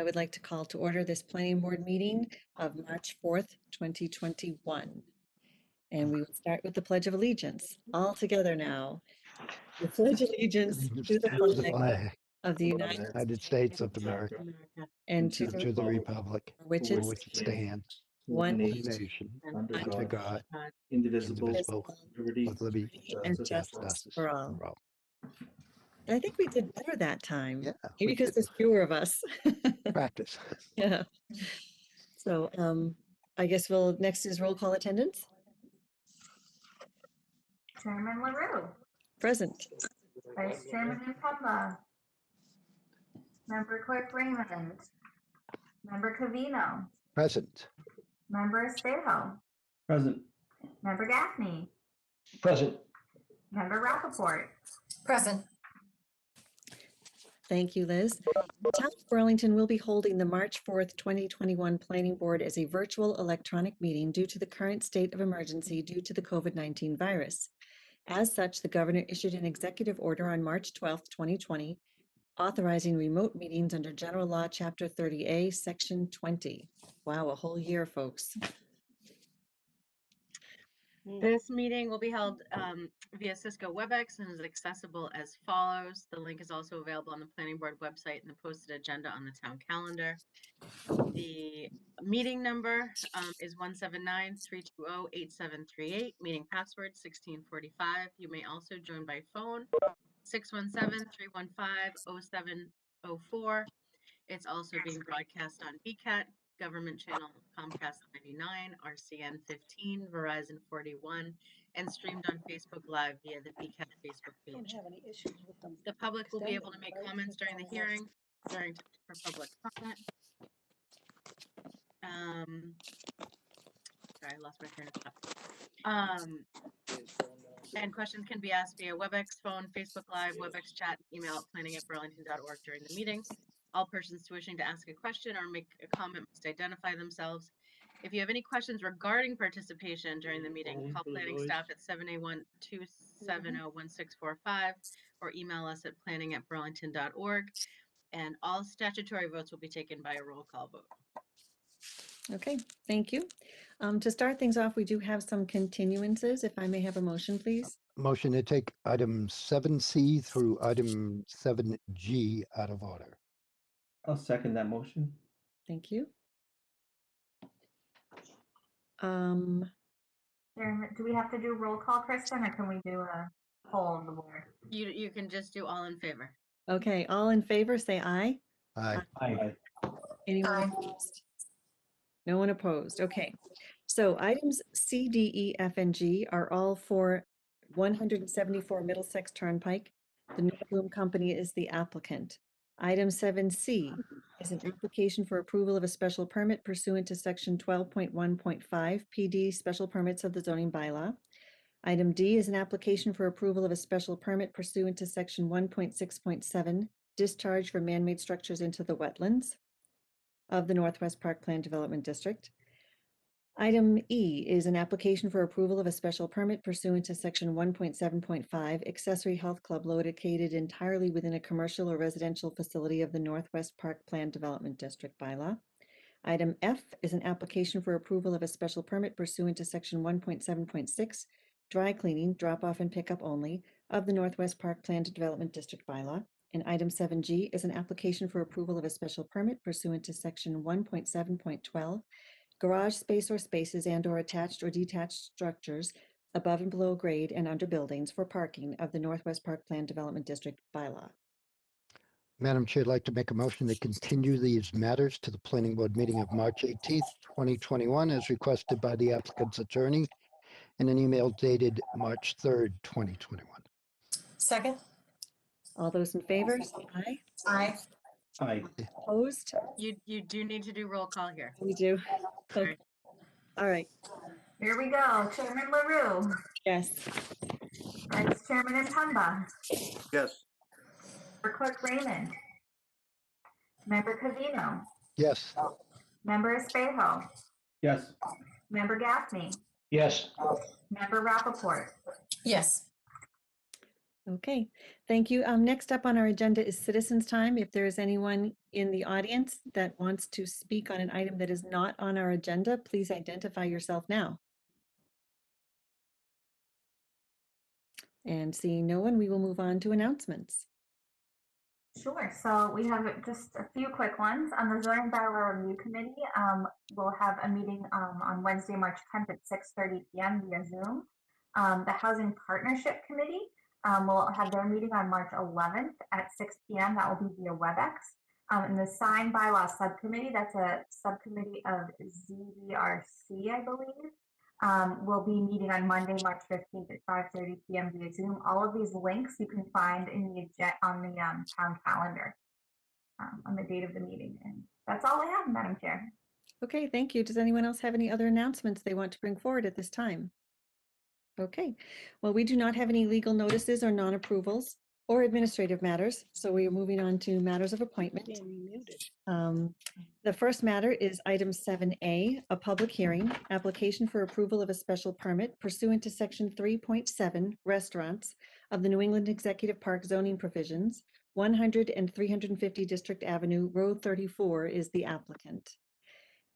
I would like to call to order this planning board meeting of March 4th, 2021. And we will start with the Pledge of Allegiance, all together now. The Pledge of Allegiance to the flag of the United States of America and to to the republic for which for it which it stands, one one nation, nation, under under God, indivisible, indivisible, liberty, with liberty and and justice for all. for all. I think we did better that time. Yeah, Maybe we because did. there's fewer of us. Practice. Yeah. So I guess next is roll call attendance. Chairman LaRue, Present. Vice Chairman Impemba, Member Clerk Raymond, Member Covino, Present. Member Espejo, present, Member Gaffney, Present. Member Rappaport. Present. Thank you, Liz. The Town of Burlington will be holding the March 4th, 2021 Planning Board as a virtual electronic meeting due to the current state of emergency due to the COVID-19 virus. As such, the governor issued an executive order on March 12th, 2020, authorizing remote meetings under General Law, Chapter 30A, Section 20. Wow, a whole year, folks. This meeting will be held via Cisco WebEx and is accessible as follows. The link is also available on the planning board website and the posted agenda on the town calendar. The meeting number is 179-320-8738, meeting password 1645. You may also join by phone 617-315-0704. It's also being broadcast on VCAT, government channel Comcast 99, RCN 15, Verizon 41, and streamed on Facebook Live via the VCAT Facebook page. The public will be able to make comments during the hearing, during for public comment. Sorry, I lost my train of thought. And questions can be asked via WebEx, phone, Facebook Live, WebEx chat, email at planning@burlington.org during the meeting. All persons wishing to ask a question or make a comment must identify themselves. If you have any questions regarding participation during the meeting, call planning staff at 781-270-1645 or email us at planning@burlington.org. And all statutory votes will be taken by a roll call vote. Okay, thank you. To start things off, we do have some continuances. If I may have a motion, please. Motion to take item 7C through item 7G out of order. I'll second that motion. Thank you. Chairman, do we have to do roll call, Kristen, or can we do a poll of the board? You can just do all in favor. Okay, all in favor, say aye. Aye. Aye. Anyone opposed? No one opposed. Okay. So items C, D, E, F, and G are all for 174 Middlesex Turnpike. The Northboom Company is the applicant. Item 7C is an application for approval of a special permit pursuant to section 12.1.5 PD Special Permits of the zoning bylaw. Item D is an application for approval of a special permit pursuant to section 1.6.7 discharge for man-made structures into the wetlands of the Northwest Park Plan Development District. Item E is an application for approval of a special permit pursuant to section 1.7.5 accessory health club located entirely within a commercial or residential facility of the Northwest Park Plan Development District bylaw. Item F is an application for approval of a special permit pursuant to section 1.7.6 dry cleaning, drop off and pickup only of the Northwest Park Plan Development District bylaw. And item 7G is an application for approval of a special permit pursuant to section 1.7.12 garage space or spaces and or attached or detached structures above and below grade and under buildings for parking of the Northwest Park Plan Development District bylaw. Madam Chair, I'd like to make a motion to continue these matters to the planning board meeting of March 18th, 2021, as requested by the applicant's attorney in an email dated March 3rd, 2021. Second. All those in favor, say aye. Aye. Aye. Opposed? You do need to do roll call here. We do. Okay. All right. Here we go. Chairman LaRue, Yes. Vice Chairman Impemba, Yes. Member Clerk Raymond, Member Covino, Yes. Member Espejo, Yes. Member Gaffney, Yes. Member Rappaport. Yes. Okay, thank you. Next up on our agenda is citizens' time. If there is anyone in the audience that wants to speak on an item that is not on our agenda, please identify yourself now. And seeing no one, we will move on to announcements. Sure. So we have just a few quick ones. On the zoning bylaw review committee, we'll have a meeting on Wednesday, March 10th at 6:30 p.m. via Zoom. The housing partnership committee will have their meeting on March 11th at 6 p.m. That will be via WebEx. And the sign bylaw subcommittee, that's a subcommittee of ZVRC, I believe, will be meeting on Monday, March 15th at 5:30 p.m. via Zoom. All of these links you can find in the on the town calendar on the date of the meeting. And that's all I have, Madam Chair. Okay, thank you. Does anyone else have any other announcements they want to bring forward at this time? Okay, well, we do not have any legal notices or non-approvals or administrative matters, so we are moving on to matters of appointment. The first matter is item 7A, a public hearing, application for approval of a special permit pursuant to section 3.7 restaurants of the New England Executive Park zoning provisions. 100 and 350 District Avenue, Row 34 is the applicant.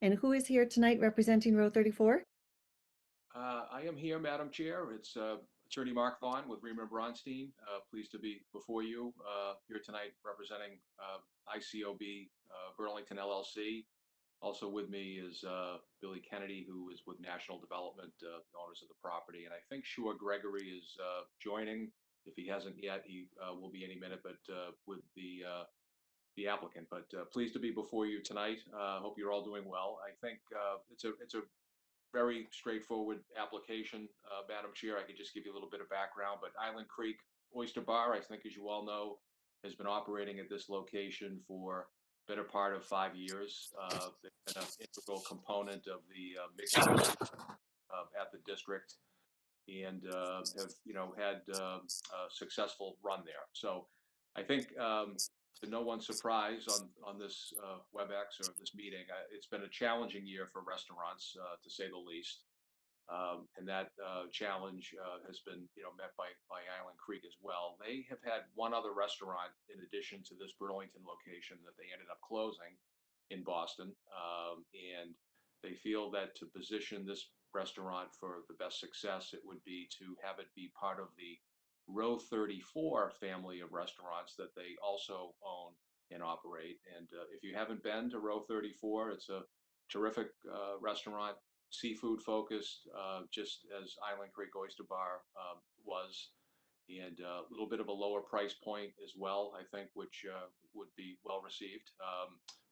And who is here tonight representing Row 34? I am here, Madam Chair. It's Attorney Mark Vaughn with Reamer Bronstein. Pleased to be before you here tonight representing ICOB Burlington LLC. Also with me is Billy Kennedy, who is with National Development, the owners of the property. And I think Shua Gregory is joining. If he hasn't yet, he will be any minute, but with the applicant. But pleased to be before you tonight. Hope you're all doing well. I think it's a very straightforward application, Madam Chair. I could just give you a little bit of background, but Island Creek Oyster Bar, I think as you all know, has been operating at this location for better part of 5 years. They've been an integral component of the mixed use at the district and have, had a successful run there. So I think to no one's surprise on this WebEx or this meeting, it's been a challenging year for restaurants, to say the least. And that challenge has been, met by Island Creek as well. They have had one other restaurant in addition to this Burlington location that they ended up closing in Boston. And they feel that to position this restaurant for the best success, it would be to have it be part of the Row 34 family of restaurants that they also own and operate. And if you haven't been to Row 34, it's a terrific restaurant, seafood focused, just as Island Creek Oyster Bar was, and a little bit of a lower price point as well, I think, which would be well received.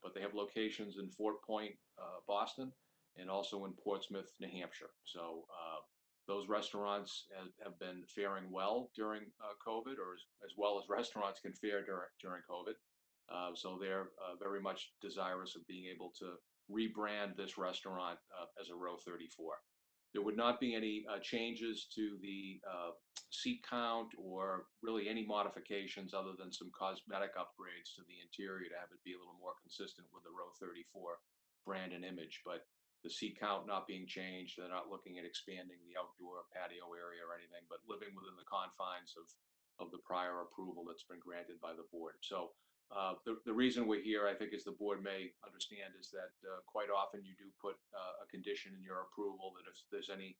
But they have locations in Fort Point, Boston, and also in Portsmouth, New Hampshire. So those restaurants have been faring well during COVID, or as well as restaurants can fare during COVID. So they're very much desirous of being able to rebrand this restaurant as a Row 34. There would not be any changes to the seat count or really any modifications other than some cosmetic upgrades to the interior to have it be a little more consistent with the Row 34 brand and image. But the seat count not being changed, they're not looking at expanding the outdoor patio area or anything, but living within the confines of the prior approval that's been granted by the board. So the reason we're here, I think, as the board may understand, is that quite often you do put a condition in your approval that if there's any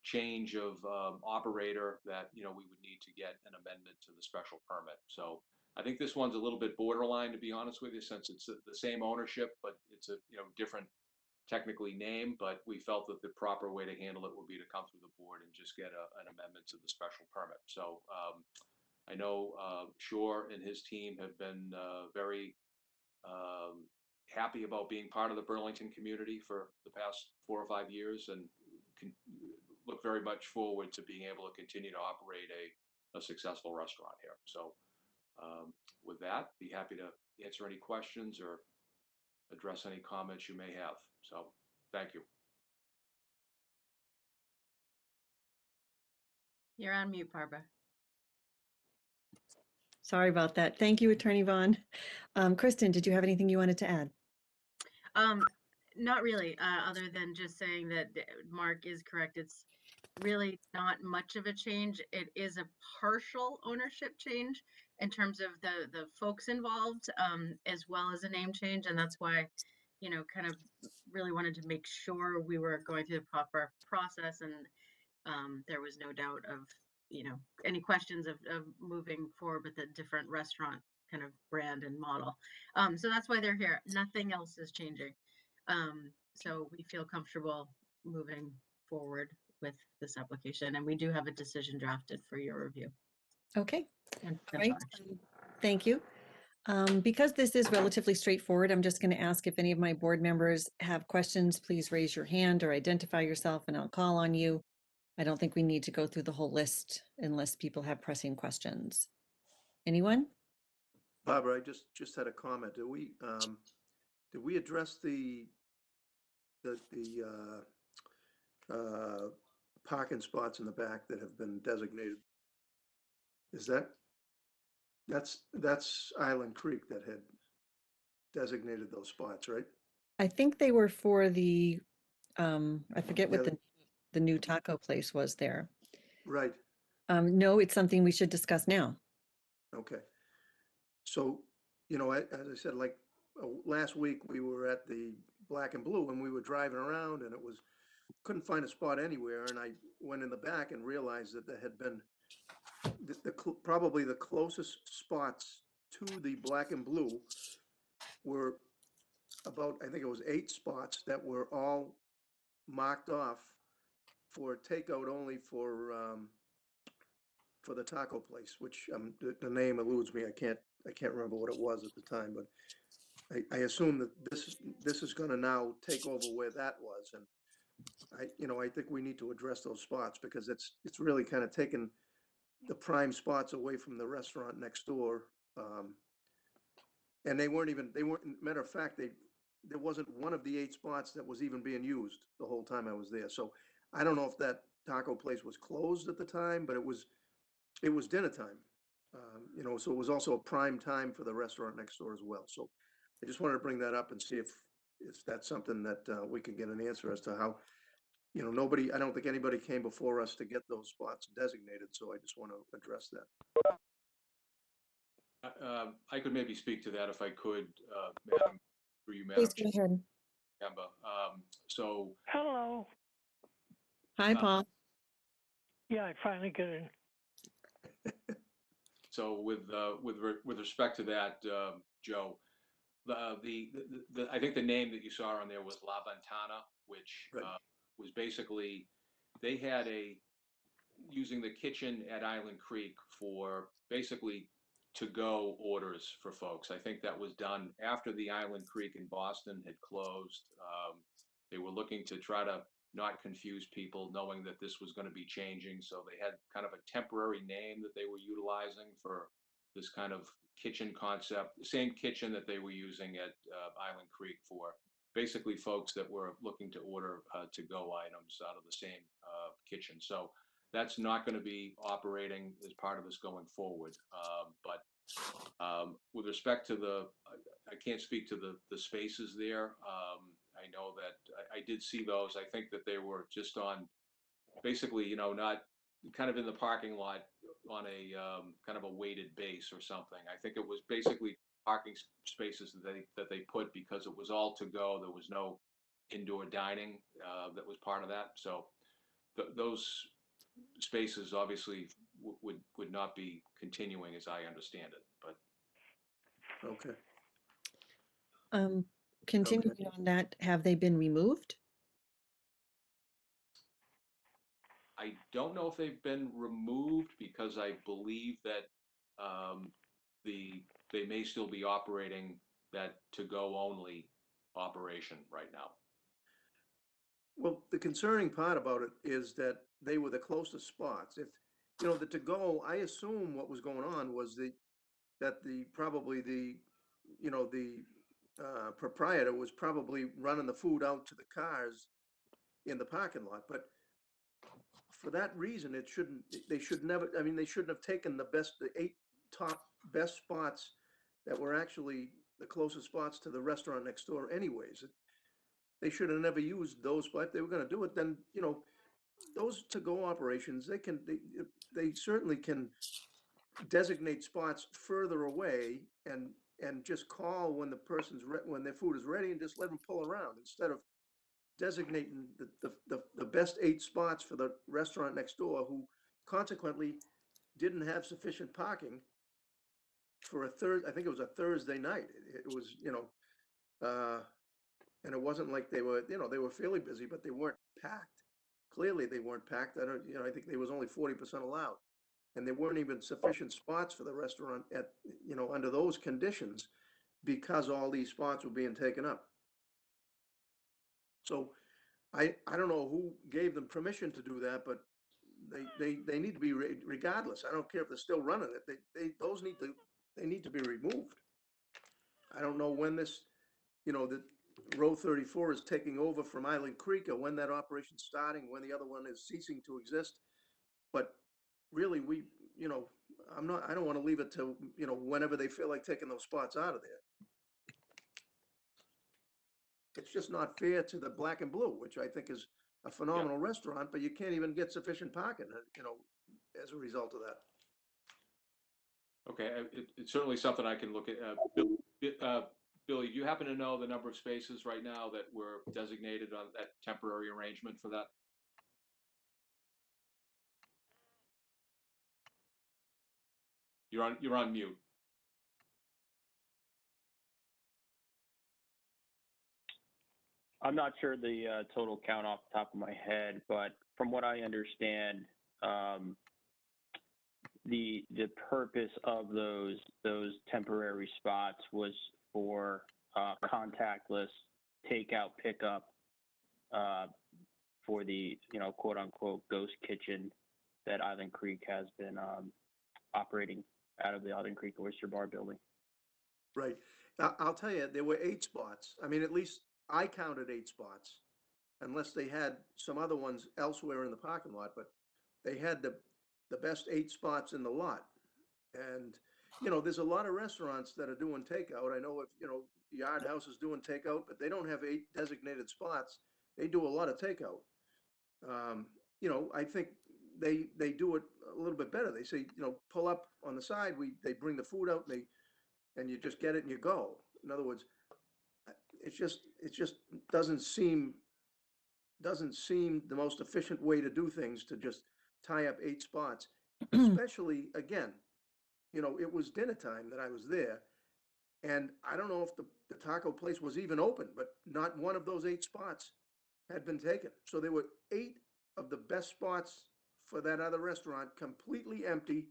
change of operator, that we would need to get an amendment to the special permit. So I think this one's a little bit borderline, to be honest with you, since it's the same ownership, but it's a different technically name. But we felt that the proper way to handle it would be to come through the board and just get an amendment to the special permit. So I know Shore and his team have been very happy about being part of the Burlington community for the past 4 or 5 years, and look very much forward to being able to continue to operate a successful restaurant here. So with that, be happy to answer any questions or address any comments you may have. So thank you. You're on mute, Barbara. Sorry about that. Thank you, Attorney Vaughn. Kristen, did you have anything you wanted to add? Not really, other than just saying that Mark is correct. It's really not much of a change. It is a partial ownership change in terms of the folks involved, as well as a name change, and that's why, kind of really wanted to make sure we were going through the proper process and there was no doubt of, any questions of moving forward with a different restaurant kind of brand and model. So that's why they're here. Nothing else is changing. So we feel comfortable moving forward with this application, and we do have a decision drafted for your review Okay, and all potential right. action. Thank you. Because this is relatively straightforward, I'm just going to ask if any of my board members have questions, please raise your hand or identify yourself and I'll call on you. I don't think we need to go through the whole list unless people have pressing questions. Anyone? Barbara, I just had a comment. Did we address the parking spots in the back that have been designated? Is that's Island Creek that had designated those spots, right? I think they were for the, I forget what Yeah. the new taco place was there. Right, No, it's something we should discuss now. okay. So, as I said, like, last week, we were at the Black and Blue and we were driving around and couldn't find a spot anywhere, and I went in the back and realized that there had been probably the closest spots to the Black and Blue were about, I think it was 8 spots that were all marked off for takeout only for the taco place, which the name eludes me. I can't remember what it was at the time, but I assume that this is going to now take over where that was, and I think we need to address those spots because it's really kind of taken the prime spots away from the restaurant next door. And they weren't, matter of fact, there wasn't one of the 8 spots that was even being used the whole time I was there. So I don't know if that taco place was closed at the time, but it was dinner time. So it was also a prime time for the restaurant next door as well. So I just wanted to bring that up and see if that's something that we can get an answer as to how, I don't think anybody came before us to get those spots designated. So I just want to address that. I could maybe speak to that if I could, Madam, through you, Madam Please go ahead. Member. So Hello. Hi, Paul. Yeah, I finally get in. So with respect to that, Joe, I think the name that you saw on there was La Ventana, which Right. was basically, they had using the kitchen at Island Creek for basically to-go orders for folks. I think that was done after the Island Creek in Boston had closed. They were looking to try to not confuse people, knowing that this was going to be changing. So they had kind of a temporary name that they were utilizing for this kind of kitchen concept, the same kitchen that they were using at Island Creek for basically folks that were looking to order to-go items out of the same kitchen. So that's not going to be operating as part of this going forward. But with respect to I can't speak to the spaces there. I know that I did see those. I think that they were just on, basically, not kind of in the parking lot on a kind of a weighted base or something. I think it was basically parking spaces that they put because it was all to go. There was no indoor dining that was part of that. So those spaces obviously would not be continuing as I understand it, but Okay. Continuing on that, have they been removed? I don't know if they've been removed because I believe that they may still be operating that to-go only operation right now. Well, the concerning part about it is that they were the closest spots. If, the to-go, I assume what was going on was probably the proprietor was probably running the food out to the cars in the parking lot. But for that reason, they should never, I mean, they shouldn't have taken the 8 top best spots that were actually the closest spots to the restaurant next door anyways. they should have never used those, but if they were gonna do it, then, you know, those to-go operations, they certainly can designate spots further away and just call when the when their food is ready and just let them pull around instead of designating the best 8 spots for the restaurant next door, who consequently didn't have sufficient parking for I think it was a Thursday night. It was, you know, and it wasn't like they were, you know, they were fairly busy, but they weren't packed. Clearly, they weren't packed. I think there was only 40% allowed. And there weren't even sufficient spots for the restaurant at, you know, under those conditions, because all these spots were being taken up. So I don't know who gave them permission to do that, but they need to be regardless. I don't care if they're still running it. They need to be removed. I don't know when this, you know, the Row 34 is taking over from Island Creek, or when that operation's starting, when the other one is ceasing to exist. But really, you know, I don't want to leave it to, you know, whenever they feel like taking those spots out of there. It's just not fair to the Black and Blue, which I think is a phenomenal restaurant, but you can't even get sufficient parking, you know, as a result of that. Okay, it's certainly something I can look at. Billy, do you happen to know the number of spaces right now that were designated on that temporary arrangement for that? You're on mute. I'm not sure the total count off the top of my head, but from what I understand, the purpose of those temporary spots was for contactless takeout pickup for the, you know, quote unquote ghost kitchen that Island Creek has been operating out of the Island Creek Oyster Bar building. Right. I'll tell you, there were 8 spots. I mean, at least I counted 8 spots, unless they had some other ones elsewhere in the parking lot, but they had the best 8 spots in the lot. And, you know, there's a lot of restaurants that are doing takeout. I know, if, you know, Yard House is doing takeout, but they don't have 8 designated spots. They do a lot of takeout. You know, I think they do it a little bit better. They say, you know, pull up on the side. They bring the food out, and you just get it and you go. In other words, it just doesn't seem the most efficient way to do things, to just tie up 8 spots, especially, again, you know, it was dinner time that I was there, and I don't know if the taco place was even open, but not one of those 8 spots had been taken. So there were 8 of the best spots for that other restaurant completely empty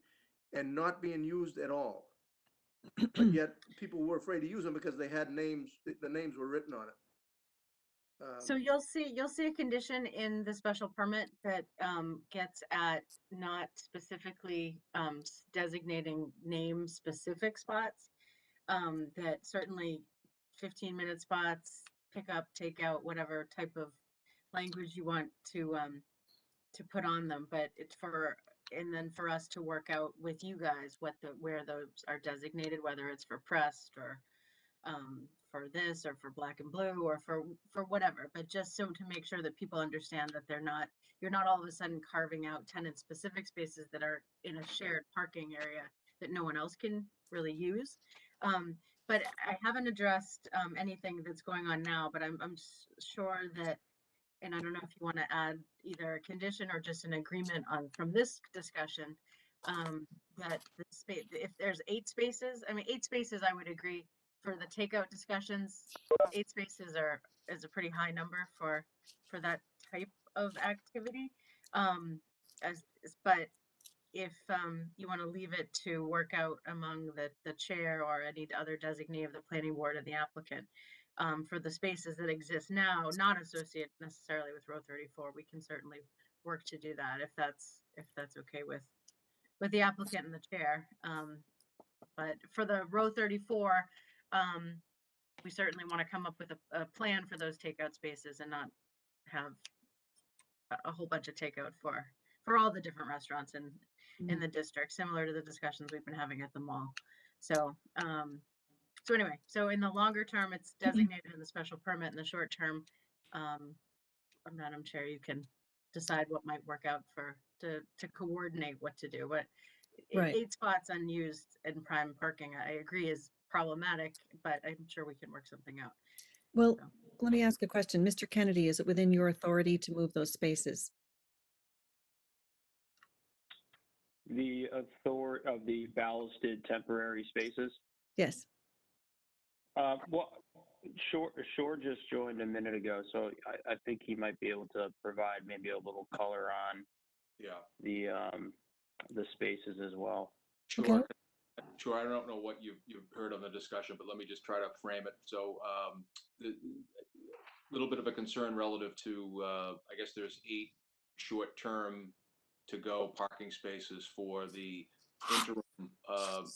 and not being used at all. But yet people were afraid to use them because they had names, the names were written on it. So you'll see a condition in the special permit that gets at not specifically designating name specific spots. That certainly 15-minute spots, pick up, take out, whatever type of language you want to put on them, but it's and then for us to work out with you guys where those are designated, whether it's for pressed or for this or for Black and Blue or for whatever, but just so to make sure that people understand that you're not all of a sudden carving out tenant specific spaces that are in a shared parking area that no one else can really use. But I haven't addressed anything that's going on now, but I'm sure that, and I don't know if you want to add either a condition or just an agreement from this discussion, that the space, if there's 8 spaces, I mean, 8 spaces, I would agree. For the takeout discussions, 8 spaces is a pretty high number for that type of activity. But if you want to leave it to work out among the chair or any other designee of the planning board and the applicant, for the spaces that exist now, not associated necessarily with Row 34, we can certainly work to do that if that's okay with the applicant and the chair. But for the Row 34, we certainly want to come up with a plan for those takeout spaces and not have a whole bunch of takeout for all the different restaurants in the district, similar to the discussions we've been having at the mall. So so anyway, so in the longer term, it's designated in the special permit. In the short term, Madam Chair, you can decide what might work out to coordinate what to do, but Right. 8 spots unused in prime parking, I agree is problematic, but I'm sure we can work something out. Well, let me ask a question. Mr. Kennedy, is it within your authority to move those spaces? The authority of the ballasted temporary spaces. Yes. Well, Shore just joined a minute ago, so I think he might be able to provide maybe a little color on Yeah, the spaces as well. Okay. sure. Sure, I don't know what you've heard on the discussion, but let me just try to frame it. So, the little bit of a concern relative to, I guess there's 8 short-term to-go parking spaces for the interim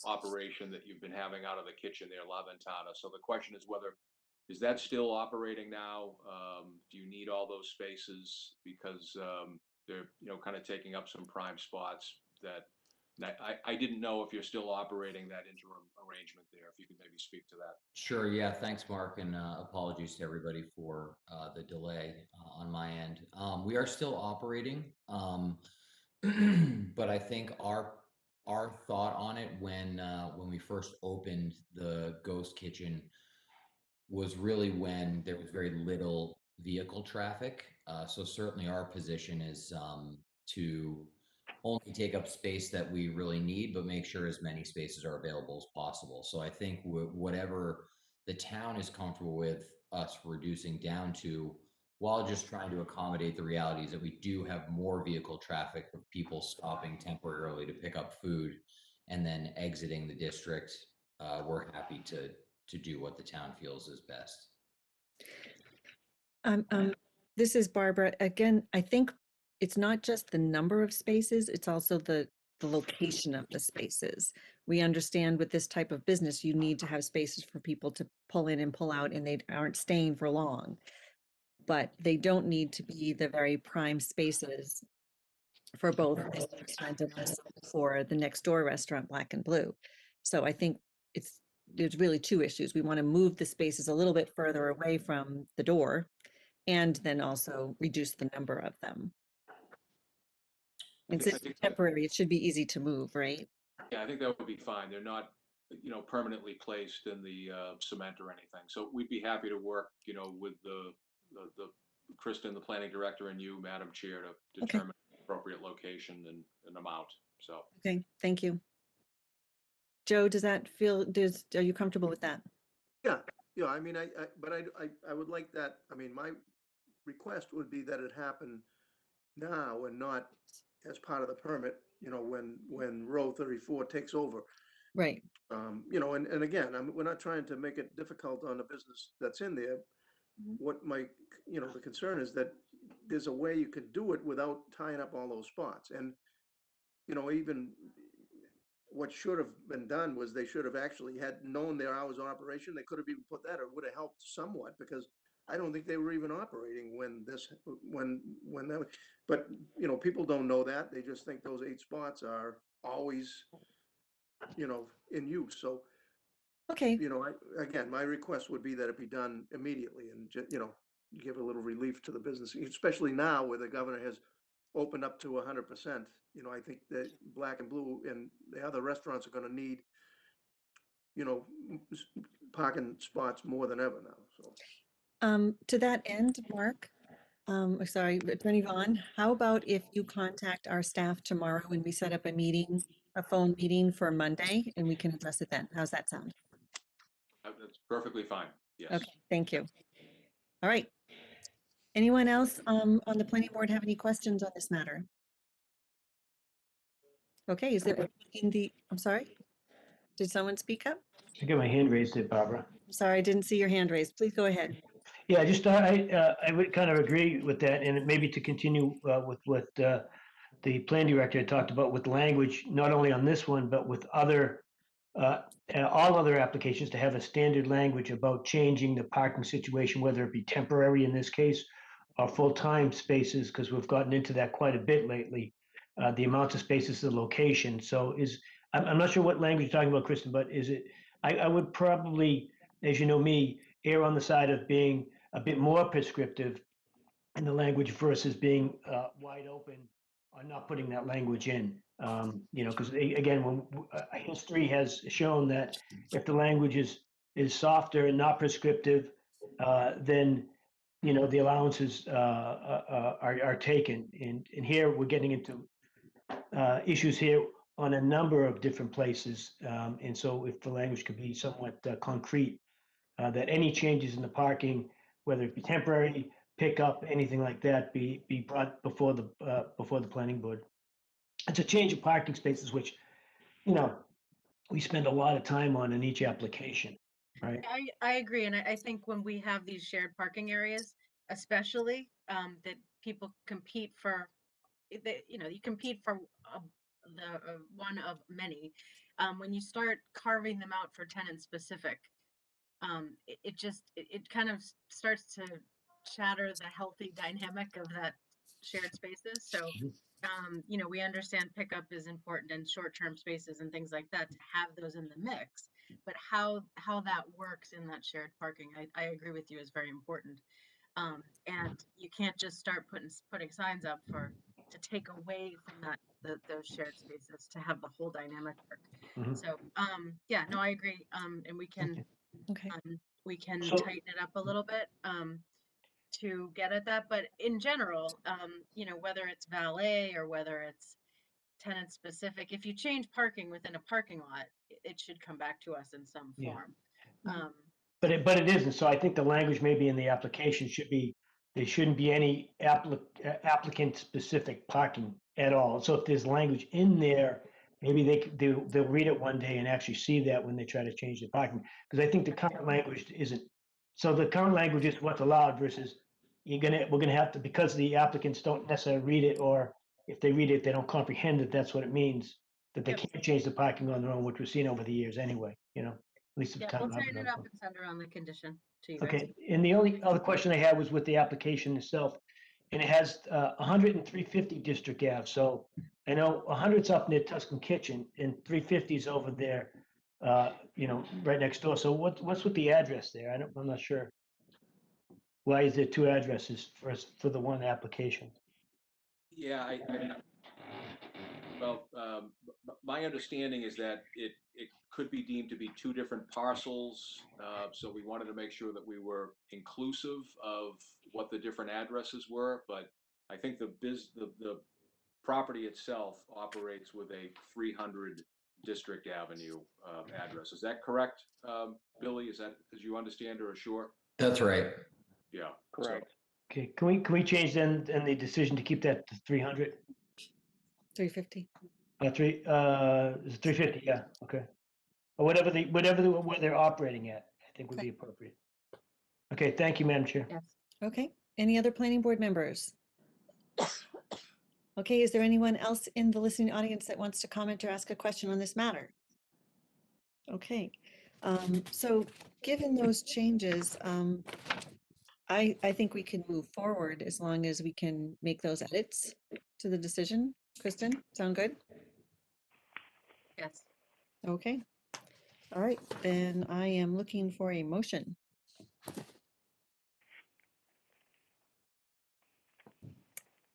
operation that you've been having out of the kitchen there, La Ventana. So the question is whether, is that still operating now? Do you need all those spaces? Because they're, kind of taking up some prime spots that I didn't know if you're still operating that interim arrangement there, if you could maybe speak to that. Sure. Yeah. Thanks, Mark, and apologies to everybody for the delay on my end. We are still operating, but I think our thought on it when we first opened the Ghost Kitchen was really when there was very little vehicle traffic. So certainly our position is to only take up space that we really need, but make sure as many spaces are available as possible. So I think whatever the town is comfortable with us reducing down to, while just trying to accommodate the realities that we do have more vehicle traffic of people stopping temporarily to pick up food and then exiting the district, we're happy to do what the town feels is best. This is Barbara. Again, I think it's not just the number of spaces, it's also the location of the spaces. We understand with this type of business, you need to have spaces for people to pull in and pull out, and they aren't staying for long. But they don't need to be the very prime spaces for both this restaurant and also for the next door restaurant, Black and Blue. So I think there's really 2 issues. We want to move the spaces a little bit further away from the door and then also reduce the number of them. And since it's temporary, it should be easy to move, right? Yeah, I think that would be fine. They're not, permanently placed in the cement or anything. So we'd be happy to work, with the Kristen, the planning director, and you, Madam Chair, to determine appropriate location and amount. So. Okay, thank you. Joe, are you comfortable with that? Yeah, I mean, but I would like that, I mean, my request would be that it happen now and not as part of the permit, when row 34 takes over. Right. And again, we're not trying to make it difficult on the business that's in there. What the concern is that there's a way you could do it without tying up all those spots. And, even what should have been done was they should have actually had known their hours of operation. They could have even put that, or would have helped somewhat, because I don't think they were even operating when that, but people don't know that. They just think those 8 spots are always, in use. So, Okay. again, my request would be that it be done immediately and give a little relief to the business, especially now where the governor has opened up to 100%. I think that Black and Blue and the other restaurants are going to need, parking spots more than ever now. So. To that end, Mark, sorry, Attorney Vaughn, how about if you contact our staff tomorrow when we set up a phone meeting for Monday, and we can address it then? How's that sound? That's perfectly fine. Yes. Okay, thank you. All right. Anyone else on the planning board have any questions on this matter? Okay, I'm sorry? Did someone speak up? I got my hand raised there, Barbara. I'm sorry, I didn't see your hand raised. Please go ahead. Yeah, I would kind of agree with that, and maybe to continue with what the plan director had talked about with language, not only on this one, but with all other applications, to have a standard language about changing the parking situation, whether it be temporary in this case or full-time spaces, because we've gotten into that quite a bit lately. The amounts of spaces, the location. So I'm not sure what language you're talking about, Kristen, but I would probably, as you know me, err on the side of being a bit more prescriptive in the language versus being wide open on not putting that language in. Because again, when history has shown that if the language is softer and not prescriptive, then the allowances are taken. And here we're getting into issues here on a number of different places. And so if the language could be somewhat concrete, that any changes in the parking, whether it be temporary, pickup, anything like that, be brought before the planning board. It's a change of parking spaces, which, we spend a lot of time on in each application, right? I agree, and I think when we have these shared parking areas, especially, that people compete for, you compete for one of many. When you start carving them out for tenant specific, it kind of starts to shatter the healthy dynamic of that shared spaces. So, we understand pickup is important and short-term spaces and things like that to have those in the mix. But how that works in that shared parking, I agree with you, is very important. And you can't just start putting signs up to take away from those shared spaces to have the whole dynamic work. Mhm. So, yeah, no, I agree. And we can Okay. tighten it up a little bit to get at that. But in general, whether it's valet or whether it's tenant specific, if you change parking within a parking lot, it should come back to us in some Yeah. form. Mhm. But it isn't. So I think the language maybe in the application should be, there shouldn't be any applicant-specific parking at all. So if there's language in there, maybe they'll read it one day and actually see that when they try to change the parking. Because I think the current language isn't. So the current language is what's allowed versus we're gonna have to, because the applicants don't necessarily read it, or if they read it, they don't comprehend that that's what it means, that they Yep. can't change the parking on their own, which we've seen over the years anyway, at least at the Yeah, time we'll I've tighten been it on. up and send around the condition to you guys. Okay, and the only other question I had was with the application itself, and it has 100 and 350 District Ave. So I know 100's up near Tuscan Kitchen and 350 is over there, right next door. So what's with the address there? I'm not sure. Why is there two addresses for the one application? Yeah, well, my understanding is that it could be deemed to be two different parcels. So we wanted to make sure that we were inclusive of what the different addresses were. But I think the property itself operates with a 300 District Avenue address. Is that correct, Billy? Is that as you understand or assure? That's right. Yeah. Correct. Okay, can we change then the decision to keep that to 300? 350. Is it 350? Yeah, okay. Or whatever where they're operating at, I think would be appropriate. Okay, thank you, Madam Chair. Yes. Okay. Any other planning board members? Okay, is there anyone else in the listening audience that wants to comment or ask a question on this matter? Okay, so given those changes, I think we can move forward as long as we can make those edits to the decision. Kristen, sound good? Yes. Okay. All right, then I am looking for a motion.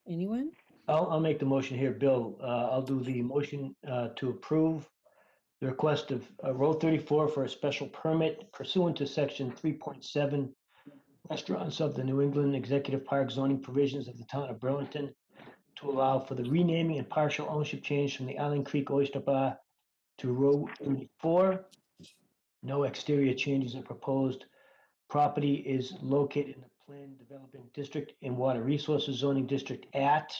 Anyone? I'll make the motion here, Bill. I'll do the motion to approve the request of Road 34 for a special permit pursuant to section 3.7 restaurants of the New England Executive Park zoning provisions of the town of Burlington to allow for the renaming and partial ownership change from the Island Creek Oyster Bar to Road 34. No exterior changes are proposed. Property is located in the Planned Development District and Water Resources Zoning District at,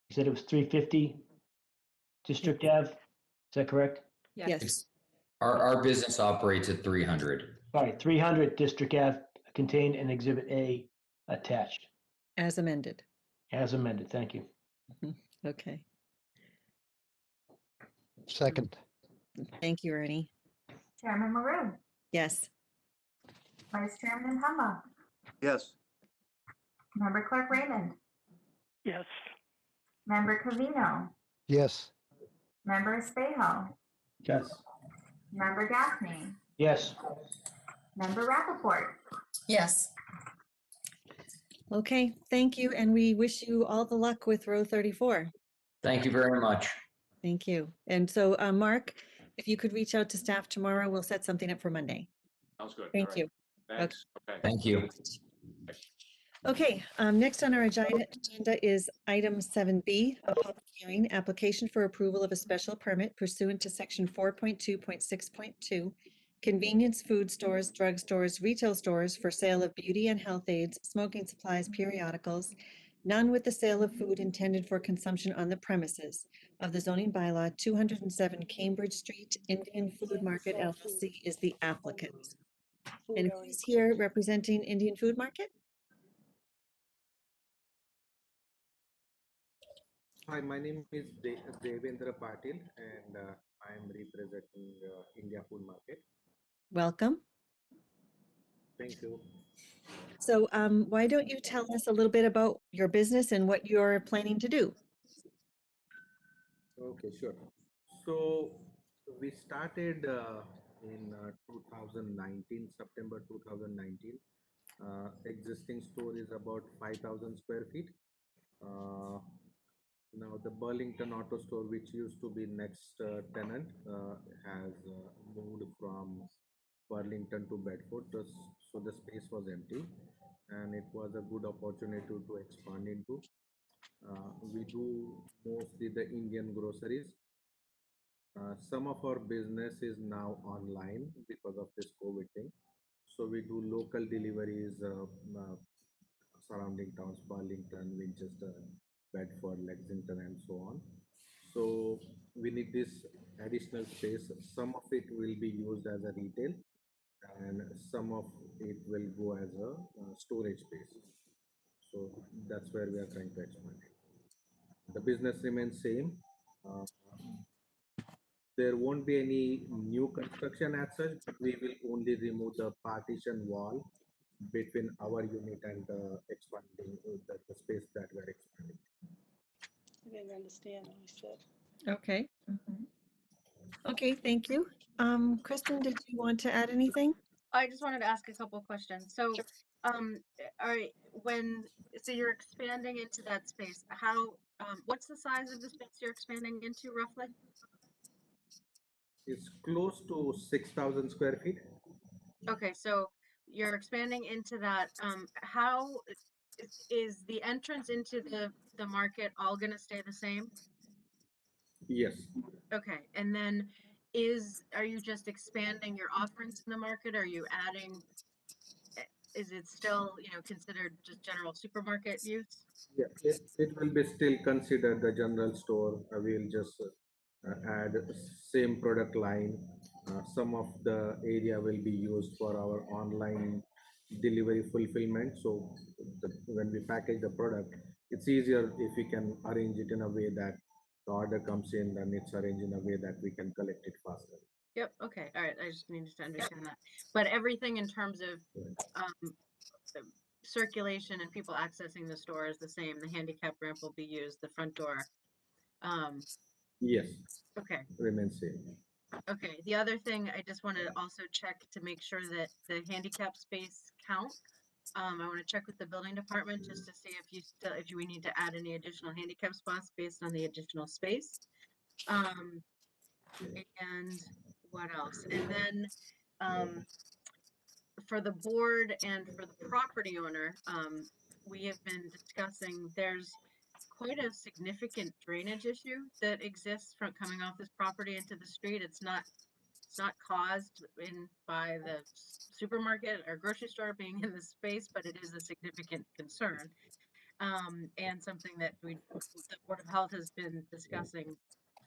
you said it was 350 District Ave, is that correct? Yes. Our business operates at 300. All right, 300 District Ave, contained in Exhibit A attached, As amended. as amended, thank you. Okay, Second, thank you, Ernie. Chairman LaRue, Yes. Vice Chairman Impemba, Yes. Member Clerk Raymond, Yes. Member Covino, yes, Member Espejo, Yes. Member Gaffney, Yes, Member Rappaport, Yes. Okay, thank you, and we wish you all the luck with row 34. Thank you very much. Thank you. And so, Mark, if you could reach out to staff tomorrow, we'll set something up for Monday. Sounds good. Thank All right. you. Thanks. Okay. Thank you. Okay, next on our agenda is item 7B, a public hearing, application for approval of a special permit pursuant to section 4.2.6.2, convenience food stores, drug stores, retail stores for sale of beauty and health aids, smoking supplies, periodicals, none with the sale of food intended for consumption on the premises of the zoning bylaw. 207 Cambridge Street, Indian Food Market LLC is the applicant. And who's here representing Indian Food Market? Hi, my name is Devendra Patil, and I am representing India Food Market. Welcome. Thank you. So why don't you tell us a little bit about your business and what you're planning to do? Okay, sure. So we started in 2019, September 2019. Existing store is about 5,000 square feet. Now the Burlington Auto Store, which used to be next tenant, has moved from Burlington to Bedford, so the space was empty, and it was a good opportunity to expand into. We do mostly the Indian groceries. Some of our business is now online because of this COVID thing. So we do local deliveries, surrounding towns, Burlington, Winchester, Bedford, Lexington, and so on. So we need this additional space. Some of it will be used as a retail, and some of it will go as a storage space. So that's where we are trying to expand it. The business remains same. Uh, there won't be any new construction as such, but we will only remove the partition wall between our unit and expanding the space that we're expanding. I didn't understand what he said. Okay. Okay, thank you. Kristen, did you want to add anything? I just wanted to ask a couple of questions. So, so you're expanding into that space, how, what's the size of the space you're expanding into roughly? It's close to 6,000 square feet. Okay, so you're expanding into that. How is the entrance into the market all gonna stay the same? Yes. Okay, and then are you just expanding your offerings in the market? Are you adding, is it still, considered just general supermarket use? Yeah, it will be still considered the general store. We'll just add same product line. Some of the area will be used for our online delivery fulfillment. So when we package the product, it's easier if we can arrange it in a way that the order comes in and it's arranged in a way that we can collect it faster. Yep, okay, all right, I just needed to understand that. But everything in terms of circulation and people accessing the store is the same. The handicap ramp will be used, the front door. Yes. Okay. Remains same. Okay, the other thing I just want to also check to make sure that the handicap space count. I want to check with the building department just to see if we need to add any additional handicap spots based on the additional space. And what else? And then for the board and for the property owner, we have been discussing there's quite a significant drainage issue that exists from coming off this property into the street. It's not caused by the supermarket or grocery store being in the space, but it is a significant concern. And something that the Board of Health has been discussing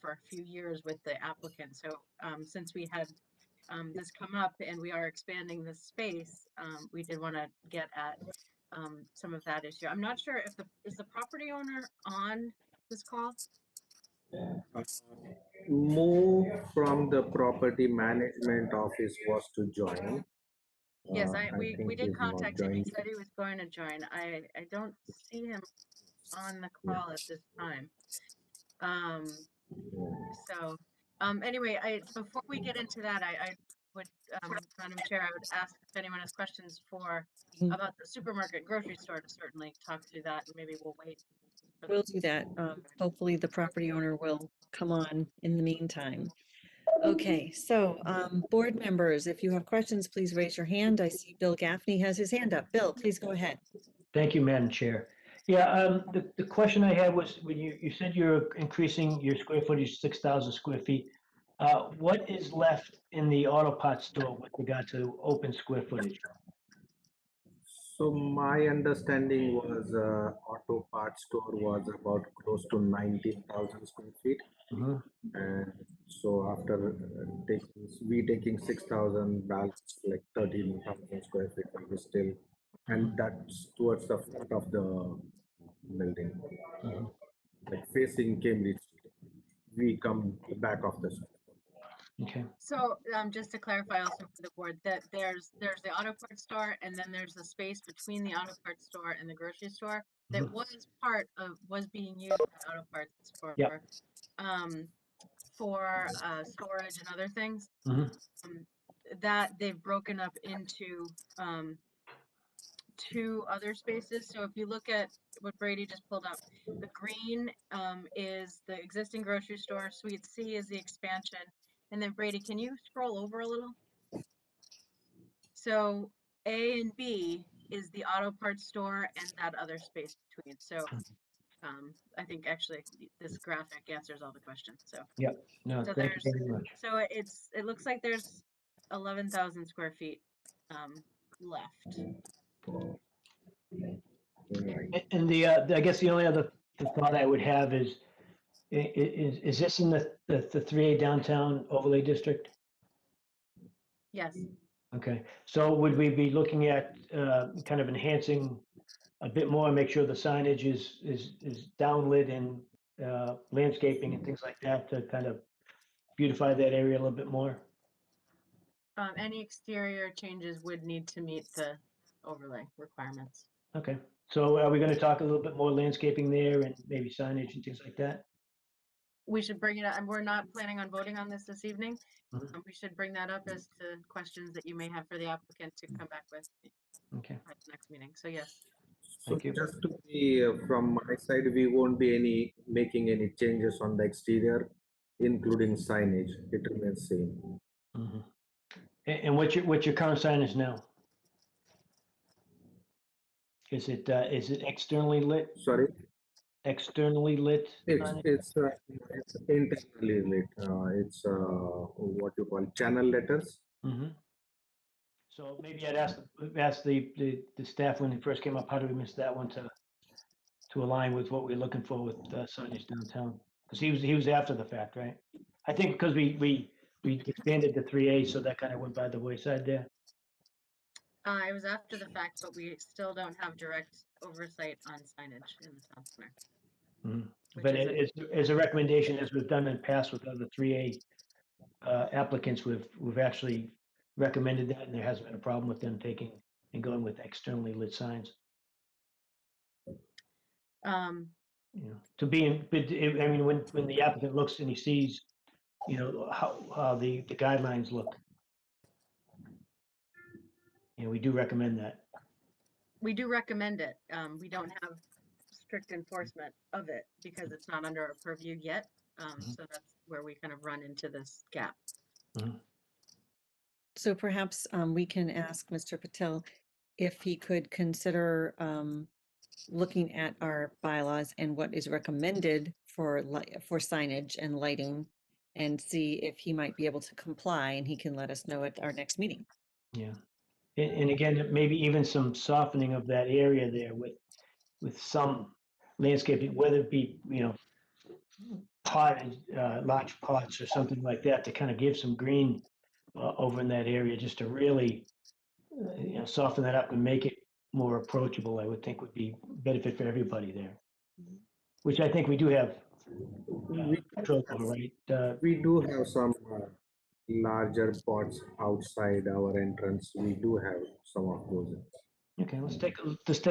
for a few years with the applicant. So since we had this come up and we are expanding this space, we did want to get at some of that issue. I'm not sure if is the property owner on this call? Move from the property management office was to join. Yes, I think we did he's not contact him. He joined. said he was going to join. I don't see him on the call at this time. So anyway, before we get into that, I would, Madam Chair, I would ask if anyone has questions for, Mhm. about the supermarket, and grocery store, to certainly talk through that, and maybe we'll wait. for We'll do that. Hopefully the property owner will come on in the meantime. Okay, so board members, if you have questions, please raise your hand. I see Bill Gaffney has his hand up. Bill, please go ahead. Thank you, Madam Chair. Yeah, the question I had was, when you said you're increasing your square footage, 6,000 square feet. What is left in the auto parts store with regard to open square footage? So my understanding was auto parts store was about close to 19,000 square feet. Mhm. And so after taking 6,000 balance, like 13,000 square feet, we still, and that's towards the front of the building, like facing Cambridge Street. We come back of the store. Okay. So, just to clarify also for the board, that there's the auto parts store, and then there's the space between the auto parts store and the grocery store that Mhm. was being used by auto parts Yep. for storage and other things. Mhm. That they've broken up into two other spaces. So if you look at what Brady just pulled up, the green is the existing grocery store. Suite C is the expansion. And then Brady, can you scroll over a little? So A and B is the auto parts store and that other space between. So I think actually this graphic answers all the questions. So Yep. No, so thank you there's very much. so it looks like there's 11,000 square feet left. And I guess the only other thought I would have is this in the 3A downtown overlay district? Yes. Okay, so would we be looking at kind of enhancing a bit more, make sure the signage is downlit and landscaping and things like that to kind of beautify that area a little bit more? Any exterior changes would need to meet the overlay requirements. Okay, so are we going to talk a little bit more landscaping there and maybe signage and things like that? We should bring it up, and we're not planning on voting on this evening. Mhm. We should bring that up as to questions that you may have for the applicant to come back with Okay, at the next meeting. So yes. So Thank you. just to be from my side, we won't be making any changes on the exterior, including signage. It remains same. Mhm. And what's your current signage now? Is it externally lit? Sorry, Externally lit? signage? it's internally lit. It's what you call channel letters. Mhm. So maybe I'd ask the staff when they first came up, how do we miss that one to align with what we're looking for with signage downtown? Because he was after the fact, right? I think because we expanded to 3A, so that kind of went by the wayside there. It was after the fact, but we still don't have direct oversight on signage in the town center. Mhm. Which But is as a recommendation, as we've done in the past with other 3A applicants, we've actually recommended that, and there hasn't been a problem with them taking and going with externally lit signs. You know, to be in, but I mean, when the applicant looks and he sees, you know, how the guidelines look. And we do recommend that. we do recommend it. We don't have strict enforcement of it because it's not under our purview yet. So that's where we kind of run into this gap. So perhaps we can ask Mr. Patel if he could consider looking at our bylaws and what is recommended for signage and lighting, and see if he might be able to comply, and he can let us know at our next meeting. Yeah. And again, maybe even some softening of that area there with some landscaping, whether it be, you know, potted, large pots or something like that to kind of give some green over in that area, just to really, you know, soften that up and make it more approachable. I would think would be benefit for everybody there, which I think we do have control over, right? We do have some larger pots outside our entrance. We do have some of those. Okay, let's take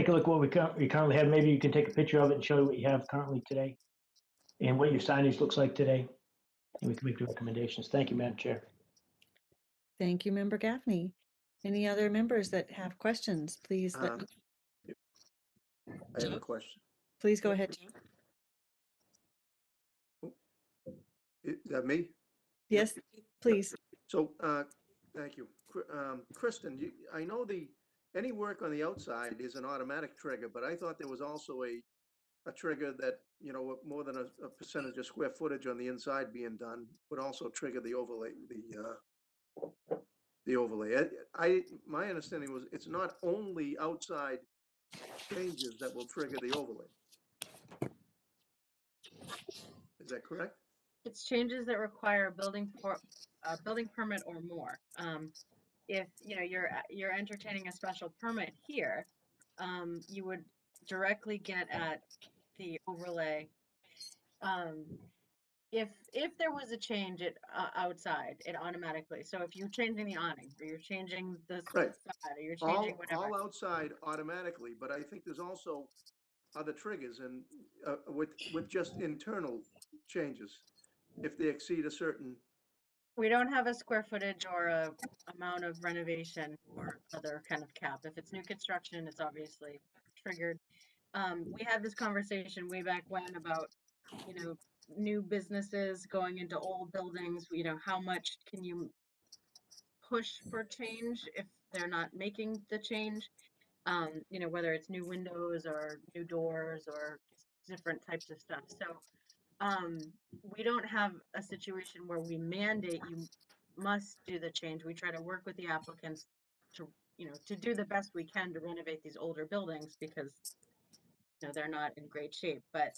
a look what we currently have. Maybe you can take a picture of it and show what you have currently today and what your signage looks like today, and we can make the recommendations. Thank you, Madam Chair. Thank you, Member Gaffney. Any other members that have questions, please let Um, me, I have a question. please go ahead, Joe. Is that me? Yes, please. So, thank you. Kristen, I know any work on the outside is an automatic trigger, but I thought there was also a trigger that, more than a percentage of square footage on the inside being done would also trigger the overlay, the overlay. My understanding was it's not only outside changes that will trigger the overlay. Is that correct? It's changes that require a building permit or more. If, you're entertaining a special permit here, you would directly get at the overlay. If there was a change outside, it automatically, so if you're changing the awning, or you're changing the Right. facade, or you're changing whatever. All outside automatically, but I think there's also other triggers and with just internal changes, if they exceed a certain. We don't have a square footage or a amount of renovation or other kind of cap. If it's new construction, it's obviously triggered. We had this conversation way back when about, new businesses going into old buildings, how much can you push for change if they're not making the change? Whether it's new windows or new doors or different types of stuff. So we don't have a situation where we mandate you must do the change. We try to work with the applicants to, to do the best we can to renovate these older buildings because, they're not in great shape. But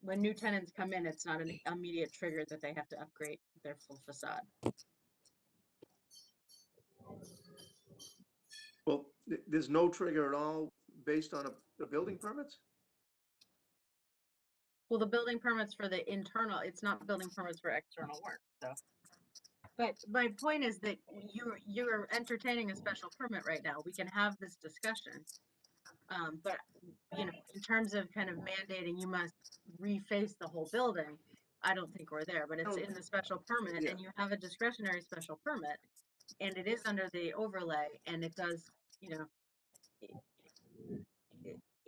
when new tenants come in, it's not an immediate trigger that they have to upgrade their full facade. Well, there's no trigger at all based on the building permits? Well, the building permits for the internal, it's not building permits for external work, so. But my point is that you're entertaining a special permit right now. We can have this discussion. But, in terms of kind of mandating, you must reface the whole building. I don't think we're there, but it's in the special permit Yeah. and you have a discretionary special permit. And it is under the overlay and it does,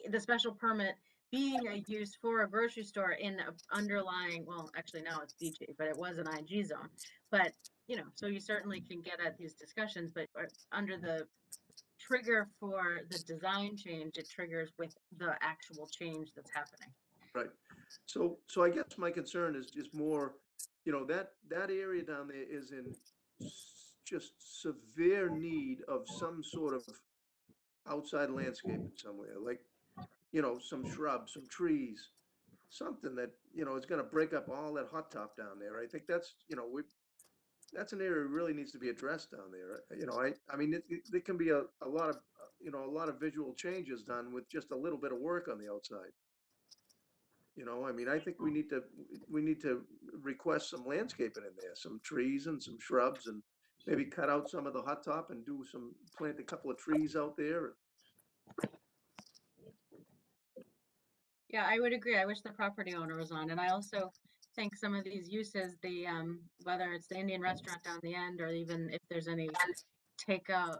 the special permit being a use for a grocery store in a underlying, well, actually now it's BG, but it was an IG zone. But, so you certainly can get at these discussions, but under the trigger for the design change, it triggers with the actual change that's happening. Right. So I guess my concern is just more, that area down there is in just severe need of some sort of outside landscaping somewhere, like, some shrubs, some trees, something that, is gonna break up all that hot top down there. I think that's, that's an area that really needs to be addressed down there. I mean, there can be a lot of, a lot of visual changes done with just a little bit of work on the outside. I mean, I think we need to request some landscaping in there, some trees and some shrubs, and maybe cut out some of the hot top and plant a couple of trees out there. Yeah, I would agree. I wish the property owner was on. And I also think some of these uses, whether it's the Indian restaurant down the end or even if there's any takeout,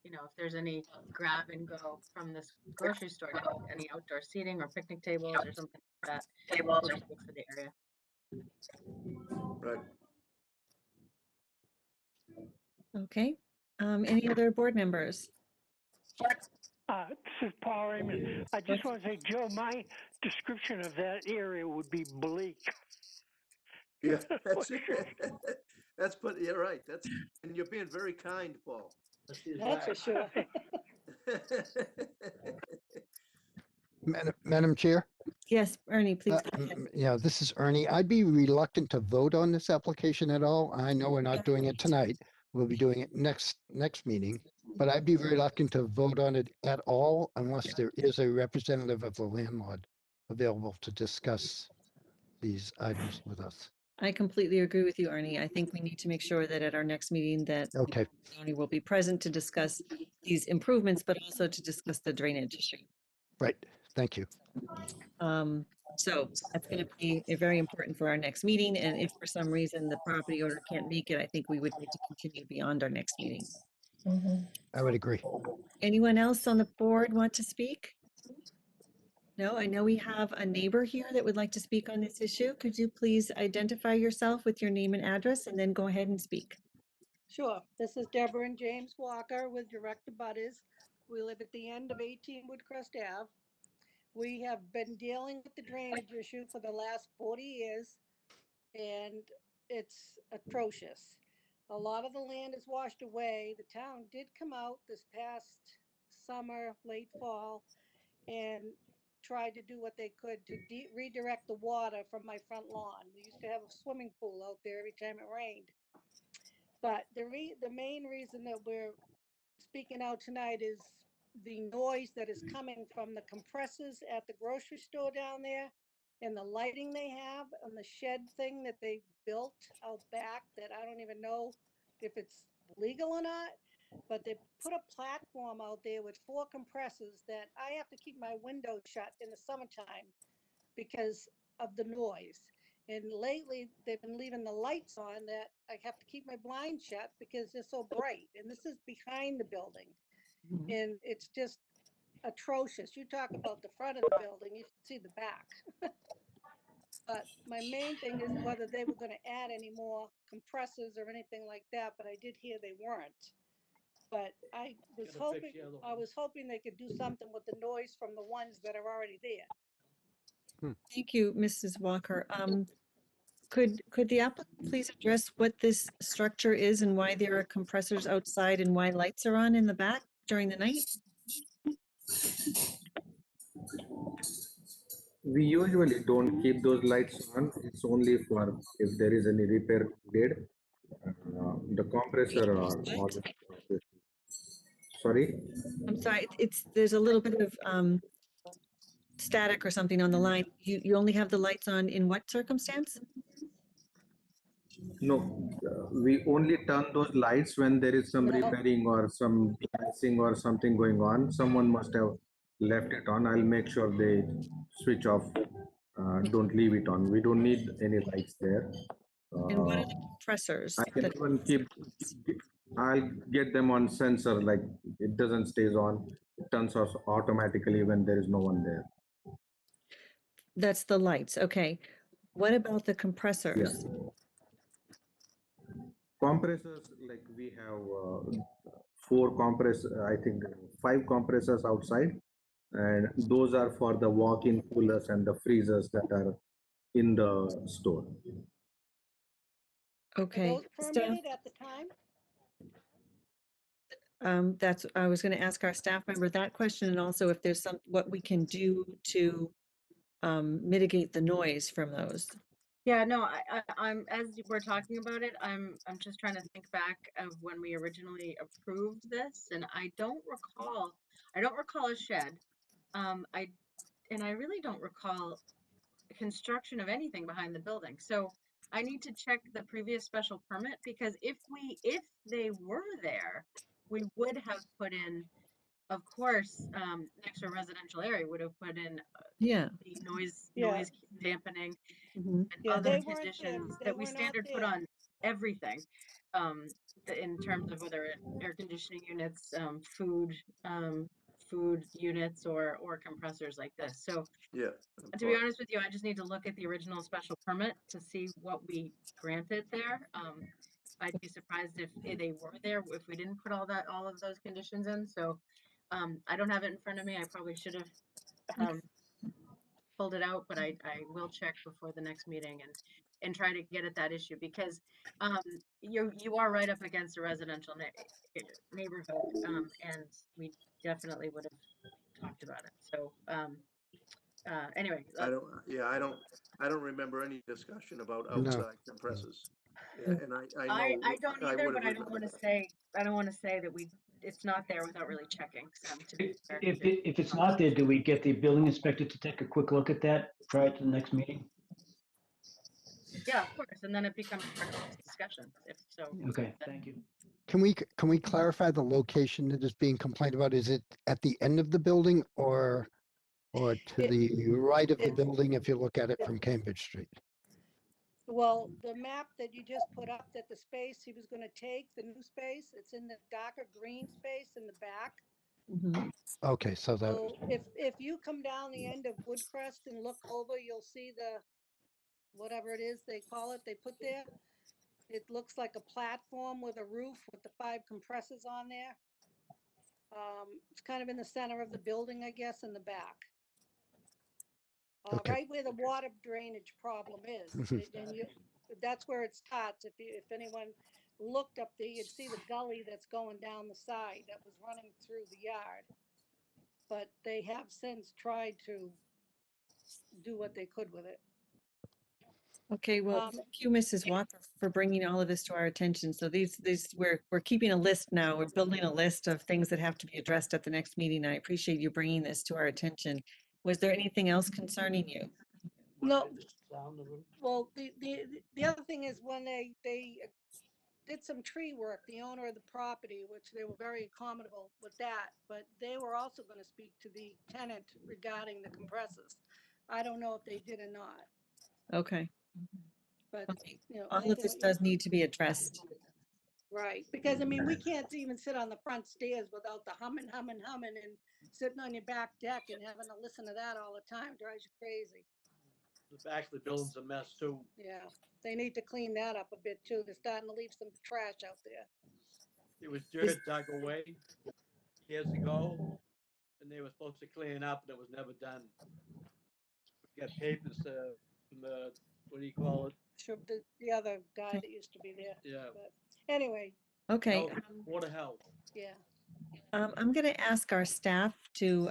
if there's any grab and go from this grocery store, any outdoor seating or picnic tables or something like that. Tables or for the area. Right. Okay. Any other board members? This is Paul Raymond. I just want to say, Joe, my description of that area would be bleak. Yeah, that's it. You're right. And you're being very kind, Paul. That's for sure. Madam Chair? Yes, Ernie, please. go ahead. Yeah, this is Ernie. I'd be reluctant to vote on this application at all. I know we're not doing it tonight. We'll be doing it next meeting, but I'd be reluctant to vote on it at all unless there is a representative of the landlord available to discuss these items with us. I completely agree with you, Ernie. I think we need to make sure that at our next meeting that Okay. Ernie will be present to discuss these improvements, but also to discuss the drainage issue. Right. Thank you. So that's going to be very important for our next meeting. And if for some reason the property owner can't make it, I think we would need to continue beyond our next meeting. I would agree. Anyone else on the board want to speak? No, I know we have a neighbor here that would like to speak on this issue. Could you please identify yourself with your name and address and then go ahead and speak? Sure. This is Deborah and James Walker with Direct Abutters. We live at the end of 18 Woodcrest Ave. We have been dealing with the drainage issue for the last 40 years, and it's atrocious. A lot of the land is washed away. The town did come out this past summer, late fall, and tried to do what they could to redirect the water from my front lawn. We used to have a swimming pool out there every time it rained. But the main reason that we're speaking out tonight is the noise that is coming from the compressors at the grocery store down there and the lighting they have and the shed thing that they built out back that I don't even know if it's legal or not, but they put a platform out there with 4 compressors that I have to keep my window shut in the summertime because of the noise. And lately, they've been leaving the lights on that I have to keep my blinds shut because they're so bright. And this is behind the building. And it's just atrocious. You talk about the front of the building, you should see the back. But my main thing is whether they were going to add any more compressors or anything like that, but I did hear they weren't. But I was hoping they could do something with the noise from the ones that are already there. Thank you, Mrs. Walker. Could the applicant please address what this structure is and why there are compressors outside and why lights are on in the back during the night? We usually don't keep those lights on. It's only for if there is any repair needed. The compressor are always. Sorry? I'm sorry, there's a little bit of static or something on the line. You only have the lights on in what circumstance? No, we only turn those lights when there is some repairing or some de-icing or something going on. Someone must have left it on. I'll make sure they switch off. Don't leave it on. We don't need any lights there. And what are the compressors? I can even keep. I'll get them on sensor, like it doesn't stays on. It turns off automatically when there is no one there. That's the lights. Okay. What about the compressors? Yeah. Compressors, like we have 4 compressors, I think 5 compressors outside, and those are for the walk-in coolers and the freezers that are in the store. Okay. Those Staff, permitted at the time? I was going to ask our staff member that question, and also if there's what we can do to mitigate the noise from those. Yeah, no, I'm, as we're talking about it, I'm just trying to think back of when we originally approved this, and I don't recall a shed. I really don't recall construction of anything behind the building. So I need to check the previous special permit, because if they were there, we would have put in, of course, next to a residential area would have put in Yeah. the noise dampening Mhm. and Yeah, other they weren't there. conditions They that we were not standard put there. on everything, in terms of whether air conditioning units, food units, or compressors like this. So Yeah. to be honest with you, I just need to look at the original special permit to see what we granted there. I'd be surprised if they were there, if we didn't put all of those conditions in. So I don't have it in front of me. I probably should have pulled it out, but I will check before the next meeting and try to get at that issue, because you are right up against a residential neighborhood, and we definitely would have talked about it. So anyway, I don't remember any discussion about No. outside compressors. Yeah, and I know. I don't either, would've but I don't want to say that it's not there without really checking. To be fair. If it's not there, do we get the building inspector to take a quick look at that prior to the next meeting? Yeah, of course, and then it becomes part of this discussion. If so. Okay, thank you. Can we clarify the location that is being complained about? Is it at the end of the building or or to It- the right of the it's- building if you look at it from Cambridge Street? Well, the map that you just put up, that the space he was gonna take, the new space, it's in the darker green space in the back. Mhm. Okay, so that, So if you come down the end of Woodcrest and look over, you'll see the, whatever it is they call it, they put there. It looks like a platform with a roof with the 5 compressors on there. It's kind of in the center of the building, I guess, in the back. Okay. Right where the water drainage problem is. And that's where it starts. If anyone looked up there, you'd see the gully that's going down the side that was running through the yard. But they have since tried to do what they could with it. Okay, well, Um, thank you, Mrs. Walker, for bringing all of this to our attention. So we're keeping a list now. We're building a list of things that have to be addressed at the next meeting. I appreciate you bringing this to our attention. Was there anything else concerning you? No, well, the other thing is when they did some tree work, the owner of the property, which they were very accommodable with that, but they were also gonna speak to the tenant regarding the compressors. I don't know if they did or not, Okay, but, okay. you know, All of anything this what does need to be addressed. right, because I mean, we can't even sit on the front stairs without the humming and sitting on your back deck and having to listen to that all the time drives you crazy. The back of the building's a mess too. Yeah, they need to clean that up a bit too. They're starting to leave some trash out there. It was dirt dug away years ago, and they were supposed to clean up, and it was never done. We got papers from the, what do you call it? Sure, the other guy that used to be there. Yeah. But anyway, Okay, Health, Water health. yeah. I'm going to ask our staff to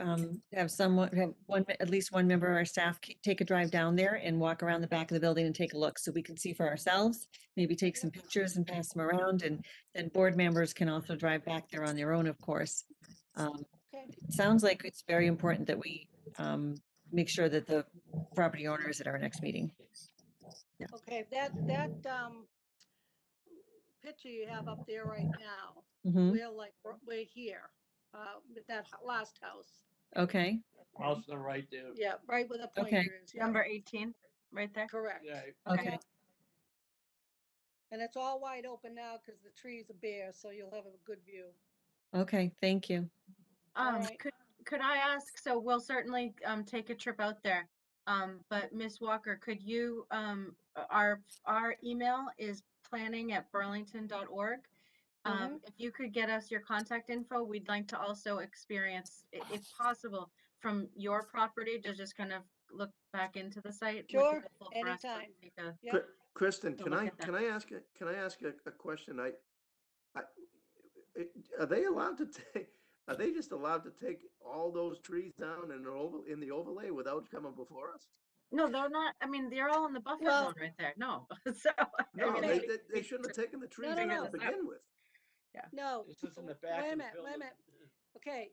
have at least one member of our staff take a drive down there and walk around the back of the building and take a look so we can see for ourselves, maybe take some pictures and pass them around, and then board members can also drive back there on their own, of course. Okay. It sounds like it's very important that we make sure that the property owner is at our next meeting. Okay, that picture you have up there right now, Mhm. we're here, with that last house. Okay, House on the right there. Yeah, right where the Okay. pointer is. Yeah, Number 18, right there. correct. Yeah. okay. Yeah. And it's all wide open now because the trees are bare, so you'll have a good view. Okay, thank you. All right. Could I ask, so we'll certainly take a trip out there. But Miss Walker, could you our email is planning@burlington.org. If you could get us your contact info, we'd like to also experience, if possible, from your property to just kind of look back into the site. Would be Sure, helpful for us to anytime. take a- Yep. Kristen, to can look I, at that. can I ask, a question? Are they allowed to take, are they just allowed to take all those trees down in the overlay without coming before us? No, they're not. I mean, they're all in the buffer Well- zone right there. No, so. No, I mean, they shouldn't have taken the trees no, down no. to begin with. No, This is in the back wait a of the minute, building. Okay,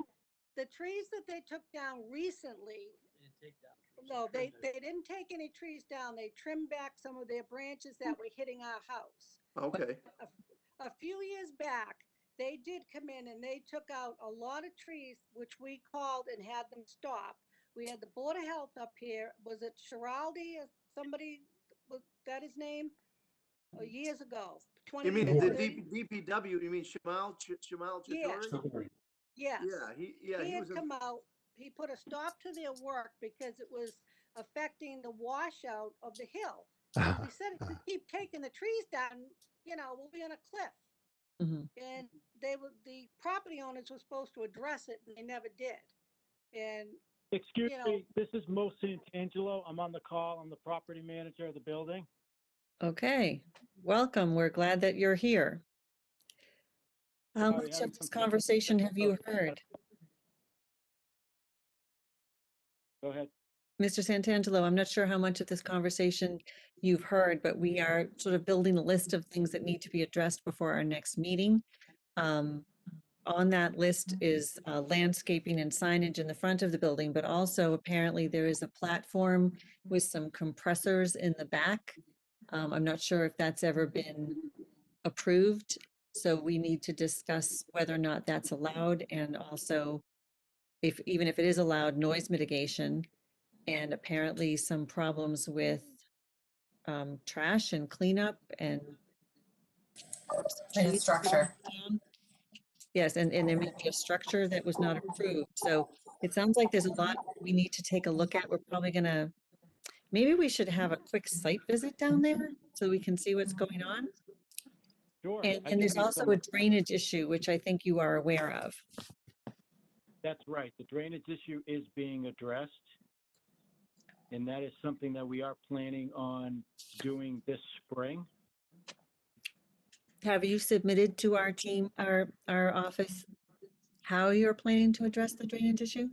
the trees that they took down recently, They didn't take down trees. no, they trimmed it. didn't take any trees down. They trimmed back some of their branches that were hitting our house. Okay, A few years back, they did come in and they took out a lot of trees, which we called and had them stop. We had the Board of Health up here. Was it Schiraldi or somebody, was that his name? Years ago, 20 you mean years, the 30 DPW, you mean Shamal Yeah. Chidori? Yes. Yeah, He he had was, come out, he put a stop to their work because it was affecting the washout of the hill. He said, if we keep taking the trees down, we'll be on a cliff. Mhm. And the property owners were supposed to address it and they never did. And, Excuse you know- me, this is Mo Santangelo. I'm on the call. I'm the property manager of the building. Okay, welcome. We're glad that you're here. How Sorry, much having of this some conversation have you heard? Go ahead. Mr. Santangelo, I'm not sure how much of this conversation you've heard, but we are sort of building a list of things that need to be addressed before our next meeting. On that list is landscaping and signage in the front of the building, but also apparently there is a platform with some compressors in the back. I'm not sure if that's ever been approved, so we need to discuss whether or not that's allowed and also even if it is allowed, noise mitigation, and apparently some problems with trash and cleanup and And structure. Yes, and there may be a structure that was not approved. So it sounds like there's a lot we need to take a look at. We're probably gonna, maybe we should have a quick site visit down there so we can see what's going on. Sure. And, I and there's can do also some- a drainage issue, which I think you are aware of. That's right. The drainage issue is being addressed. And that is something that we are planning on doing this spring. Have you submitted to our team, our office, how you're planning to address the drainage issue?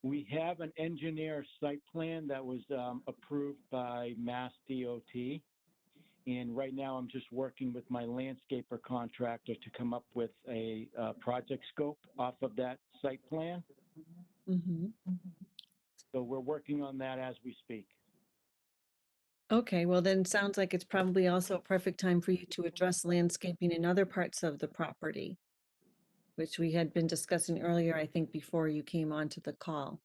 We have an engineer site plan that was approved by Mass DOT. And right now I'm just working with my landscaper contractor to come up with a project scope off of that site plan. Mm-hmm. So we're working on that as we speak. Okay, well then sounds like it's probably also a perfect time for you to address landscaping in other parts of the property, which we had been discussing earlier, I think, before you came onto the call.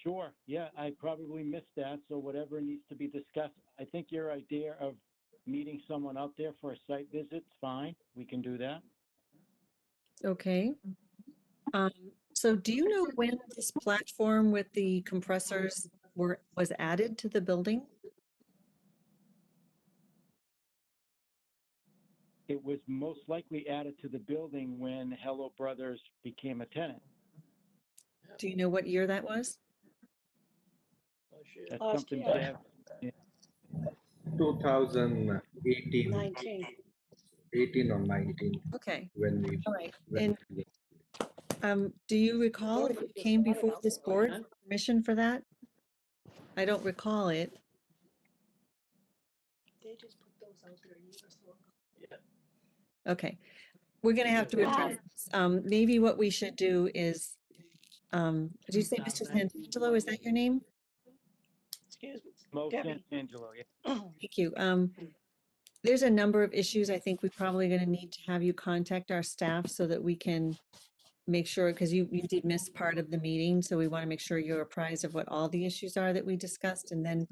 Sure, yeah, I probably missed that, so whatever needs to be discussed. I think your idea of meeting someone out there for a site visit's fine, we can do that. Okay. So do you know when this platform with the compressors was added to the building? It was most likely added to the building when Hello Brothers became a tenant. Do you know what year that was? That's Last something year. Deb, 2018, 19. 18 or 19, Okay, when we. all right. when And do you recall if you came before this board for permission for that? I don't recall it. They just put those out there a year or so ago. Okay, we're gonna have to address, this. Maybe what we should do is, did you say Mr. Santangelo, is that your name? Excuse me. Mo Debbie. Santangelo, yeah. Thank you. There's a number of issues. I think we're probably gonna need to have you contact our staff so that we can make sure, because you did miss part of the meeting, so we want to make sure you're apprised of what all the issues are that we discussed, and then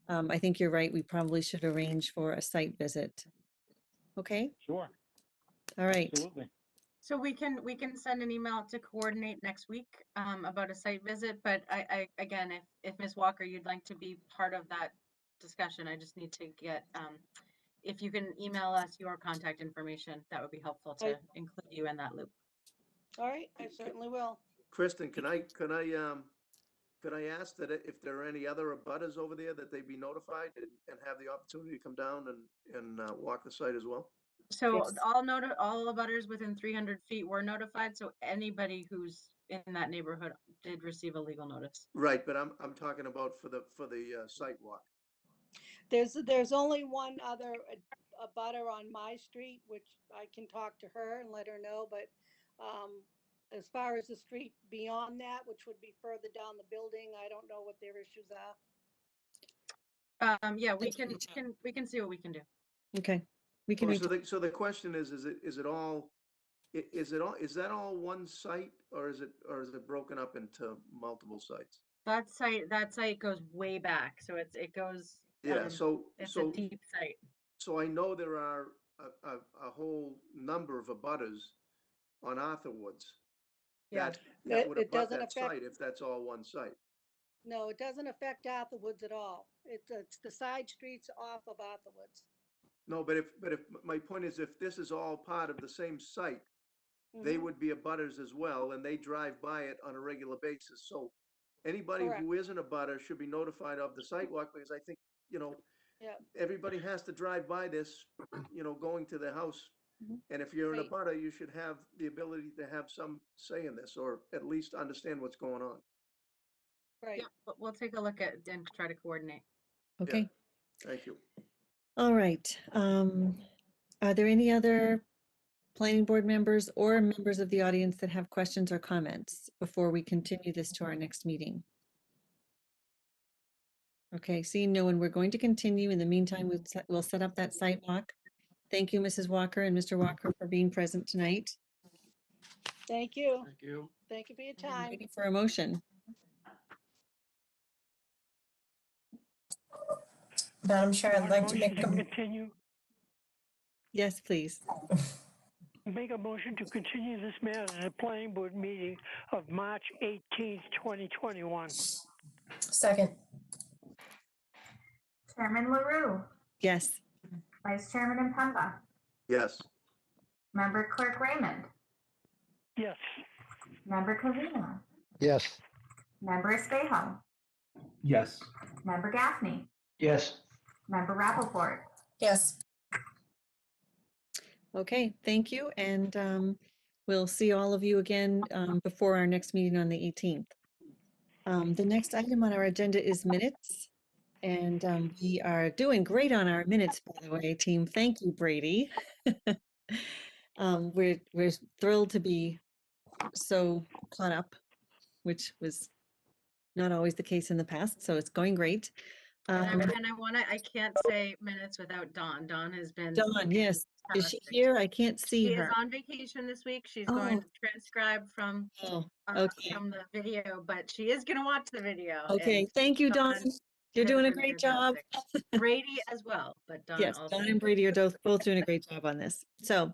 I think you're right, we probably should arrange for a site visit. Okay, Sure, all right. absolutely. So we can send an email to coordinate next week about a site visit, but I again, if Ms. Walker, you'd like to be part of that discussion, I just need to get, if you can email us your contact information, that would be helpful to include you in that loop. All right, I certainly will. Kristen, could I ask that if there are any other abutters over there, that they be notified and have the opportunity to come down and walk the site as well? So Yes. all abutters within 300 feet were notified, so anybody who's in that neighborhood did receive a legal notice. Right, but I'm talking about for the site walk. There's only one other abutter on my street, which I can talk to her and let her know, but as far as the street beyond that, which would be further down the building, I don't know what their issues are. Yeah, we Let's can reach out. we can see what we can do. Okay, we can Oh, reach, so the question is that all one site, or is it broken up into multiple sites? That site goes way back, so it goes. Yeah, It's a deep site. So I know there are a whole number of abutters on Arthur Woods Yeah. that would It abut doesn't that affect- site if that's all one site. No, it doesn't affect Arthurwoods at all. It's the side streets off of Arthurwoods. No, but if my point is, if this is all part of the same site, they Mhm. would be abutters as well, and they drive by it on a regular basis. So anybody Correct. who isn't a butter should be notified of the sidewalk, because I think, Yeah. everybody has to drive by this, going to their house. Mhm. And if you're in a Right. butter, you should have the ability to have some say in this, or at least understand what's going on. Right. Yeah, but we'll take a look at and try to coordinate. okay, Thank you. all right. Are there any other planning board members or members of the audience that have questions or comments before we continue this to our next meeting? Okay, seeing no one, we're going to continue. In the meantime, we'll set up that site walk. Thank you, Mrs. Walker and Mr. Walker, for being present tonight. Thank you. Thank you. Thank you for your I'm time. waiting for a motion. Madam Chair, I'd like to Motion make a, continue. Yes, please. Make a motion to continue this matter to the planning board meeting of March 18th, 2021. second, Chairman LaRue, Yes. Vice Chairman Impemba, Yes. Member Clerk Raymond, Yes. Member Covino, Yes. Member Espejo, Yes. Member Gaffney, Yes. Member Rappaport. yes. Okay, thank you. And we'll see all of you again before our next meeting on the 18th. The next item on our agenda is minutes. And we are doing great on our minutes, by the way, team. Thank you, Brady. We're thrilled to be so caught up, which was not always the case in the past. So it's going great. And I can't say minutes without Dawn. Dawn has been Dawn, yes. Is she fantastic. here? I can't see She her. is on vacation this week. She's going to transcribe from Okay. from the video, but she is going to watch the video. Okay. and Thank you, Dawn. You're has doing a been great job. fantastic. Brady as well, but Dawn Yes, also. Dawn and Brady are both doing a great job on this. So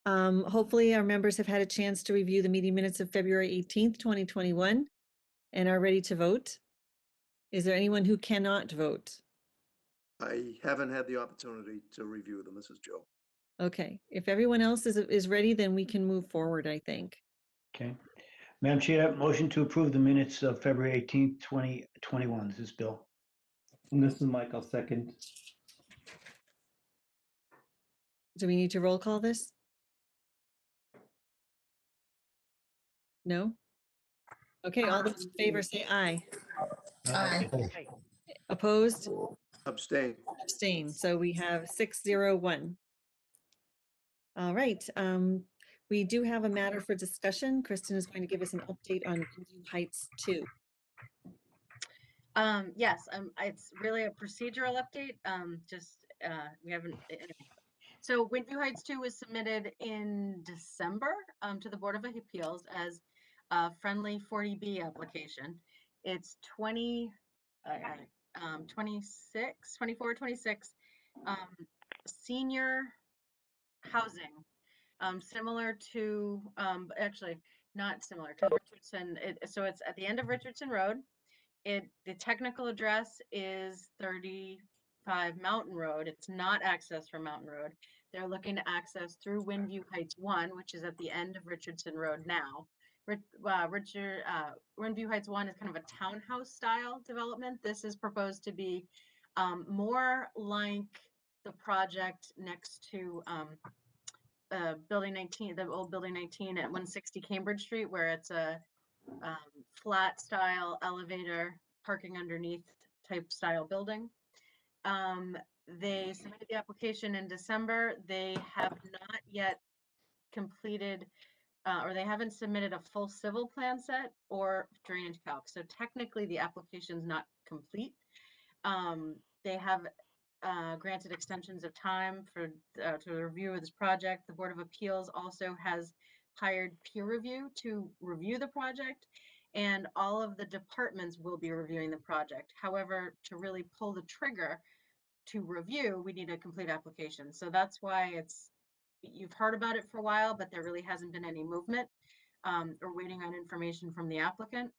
hopefully our members have had a chance to review the meeting minutes of February 18th, 2021 and are ready to vote. Is there anyone who cannot vote? I haven't had the opportunity to review them. This is Joe. Okay, if everyone else is ready, then we can move forward, I think. Okay. Madam Chair, motion to approve the minutes of February 18th, 2021. This is Bill. And this is Mike. I'll second. Do we need to roll call this? No? Okay, all those in favor say aye. Aye. Opposed? Abstain. Abstain. So we have 601. All right. We do have a matter for discussion. Kristen is going to give us an update on Greenview Heights 2. Yes, it's really a procedural update. We haven't. So Greenview Heights 2 was submitted in December to the Board of Appeals as a friendly 40B application. It's 24, 26 senior housing, similar to, actually not similar to Richardson. So it's at the end of Richardson Road. The technical address is 35 Mountain Road. It's not access from Mountain Road. They're looking to access through Windview Heights 1, which is at the end of Richardson Road now. Windview Heights 1 is kind of a townhouse style development. This is proposed to be more like the project next to Building 19, the old Building 19 at 160 Cambridge Street, where it's a flat style elevator parking underneath type style building. They submitted the application in December. They have not yet completed or they haven't submitted a full civil plan set or drainage calc. So technically the application is not complete. They have granted extensions of time to review this project. The Board of Appeals also has hired peer review to review the project, and all of the departments will be reviewing the project. However, to really pull the trigger to review, we need a complete application. So that's why you've heard about it for a while, but there really hasn't been any movement. We're waiting on information from the applicant.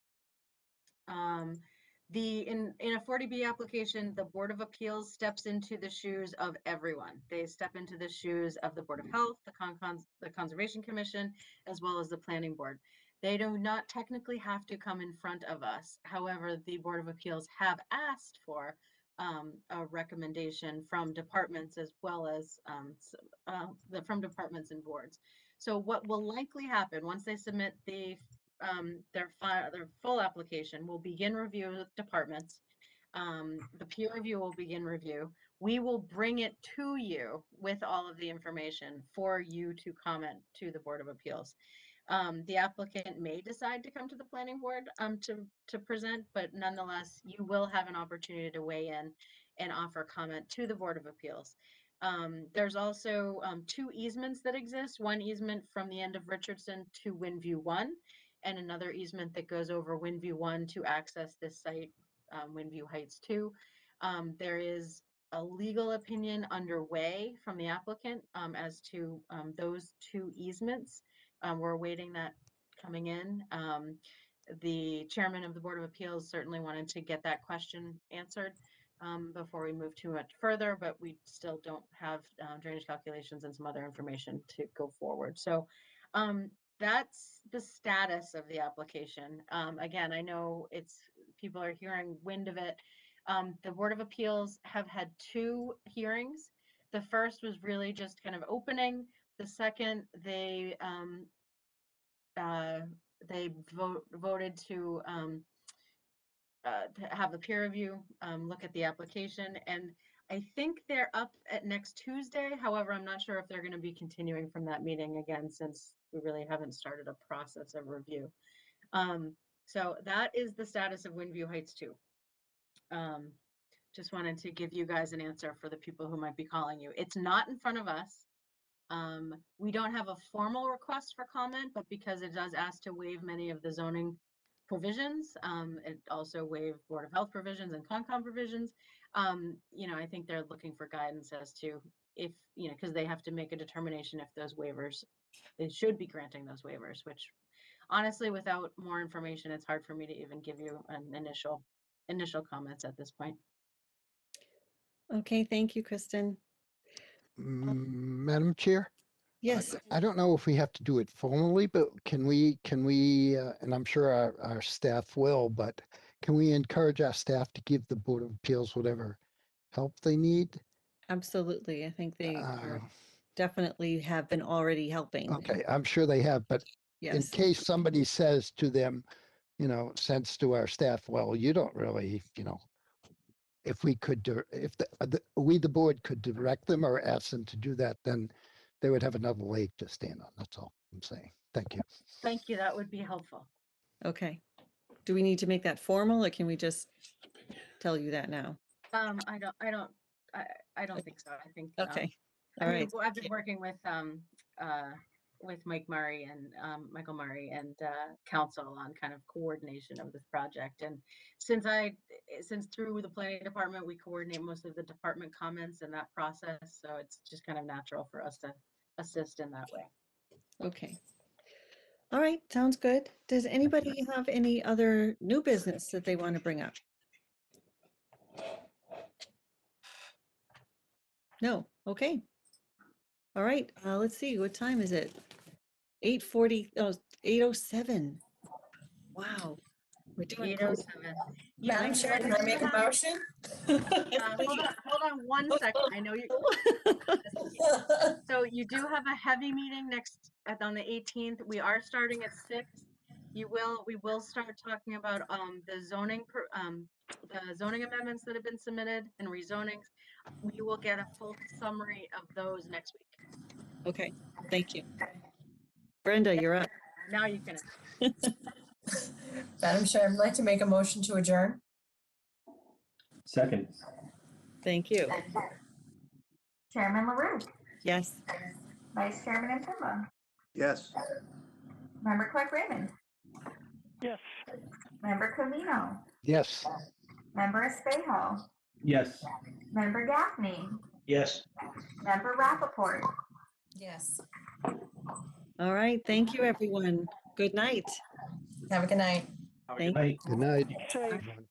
In a 40B application, the Board of Appeals steps into the shoes of everyone. They step into the shoes of the Board of Health, the Conservation Commission, as well as the Planning Board. They do not technically have to come in front of us. However, the Board of Appeals have asked for a recommendation from departments as well as from departments and boards. So what will likely happen once they submit their full application, will begin review with departments. The peer review will begin review. We will bring it to you with all of the information for you to comment to the Board of Appeals. The applicant may decide to come to the planning board to present, but nonetheless, you will have an opportunity to weigh in and offer comment to the Board of Appeals. There's also 2 easements that exist. One easement from the end of Richardson to Windview 1, and another easement that goes over Windview 1 to access this site, Windview Heights 2. There is a legal opinion underway from the applicant as to those 2 easements. We're awaiting that coming in. The chairman of the Board of Appeals certainly wanted to get that question answered before we move too much further, but we still don't have drainage calculations and some other information to go forward. So that's the status of the application. Again, I know people are hearing wind of it. The Board of Appeals have had 2 hearings. The first was really just kind of opening. The second, they voted to have the peer review look at the application, and I think they're up at next Tuesday. However, I'm not sure if they're going to be continuing from that meeting again, since we really haven't started a process of review. So that is the status of Windview Heights 2. Just wanted to give you guys an answer for the people who might be calling you. It's not in front of us. We don't have a formal request for comment, but because it does ask to waive many of the zoning provisions, it also waived Board of Health provisions and Concom provisions. I think they're looking for guidance as to if, because they have to make a determination if those waivers, they should be granting those waivers, which honestly, without more information, it's hard for me to even give you an initial comments at this point. Okay, thank you, Kristen. Madam Chair? Yes, I don't know if we have to do it formally, but can we, and I'm sure our staff will, but can we encourage our staff to give the Board of Appeals whatever help they need? absolutely. I think they Uh, definitely have been already helping. Okay, I'm sure they have, but in Yes, case somebody says to them, says to our staff, well, you don't really, if we could, if we, the board, could direct them or ask them to do that, then they would have another leg to stand on. That's all I'm saying. Thank you. Thank you. That would be helpful. okay. Do we need to make that formal, or can we just tell you that now? I don't think so. I think Okay, I all mean, right. I've been working with Mike Murray and Michael Murray and council on kind of coordination of this project. And since through the planning department, we coordinate most of the department comments in that process. So it's just kind of natural for us to assist in that way. Okay. All right, sounds good. Does anybody have any other new business that they want to bring up? No, okay. All right, let's see, what time is it? 8:40, 8:07. Wow, we're doing great. 8:07. Madam Chair, can I make a motion? Hold on 1 second. I know you. So you do have a heavy meeting on the 18th. We are starting at 6. We will start talking about the zoning amendments that have been submitted and rezonings. We will get a full summary of those next week. Okay, thank you. Brenda, you're up. Now you can. Madam Chair, I'd like to make a motion to adjourn. Second. Thank you. Chairman LaRue, Yes, Vice Chairman Impemba, Yes. Member Clark Raymond, Yes. Member Covino, Yes. Member Espejo, Yes. Member Gaffney, Yes. Member Rappaport. Yes. all right, thank you, everyone. Good night. Have a good night. Have a Thank good night. Good night. Safe. everyone.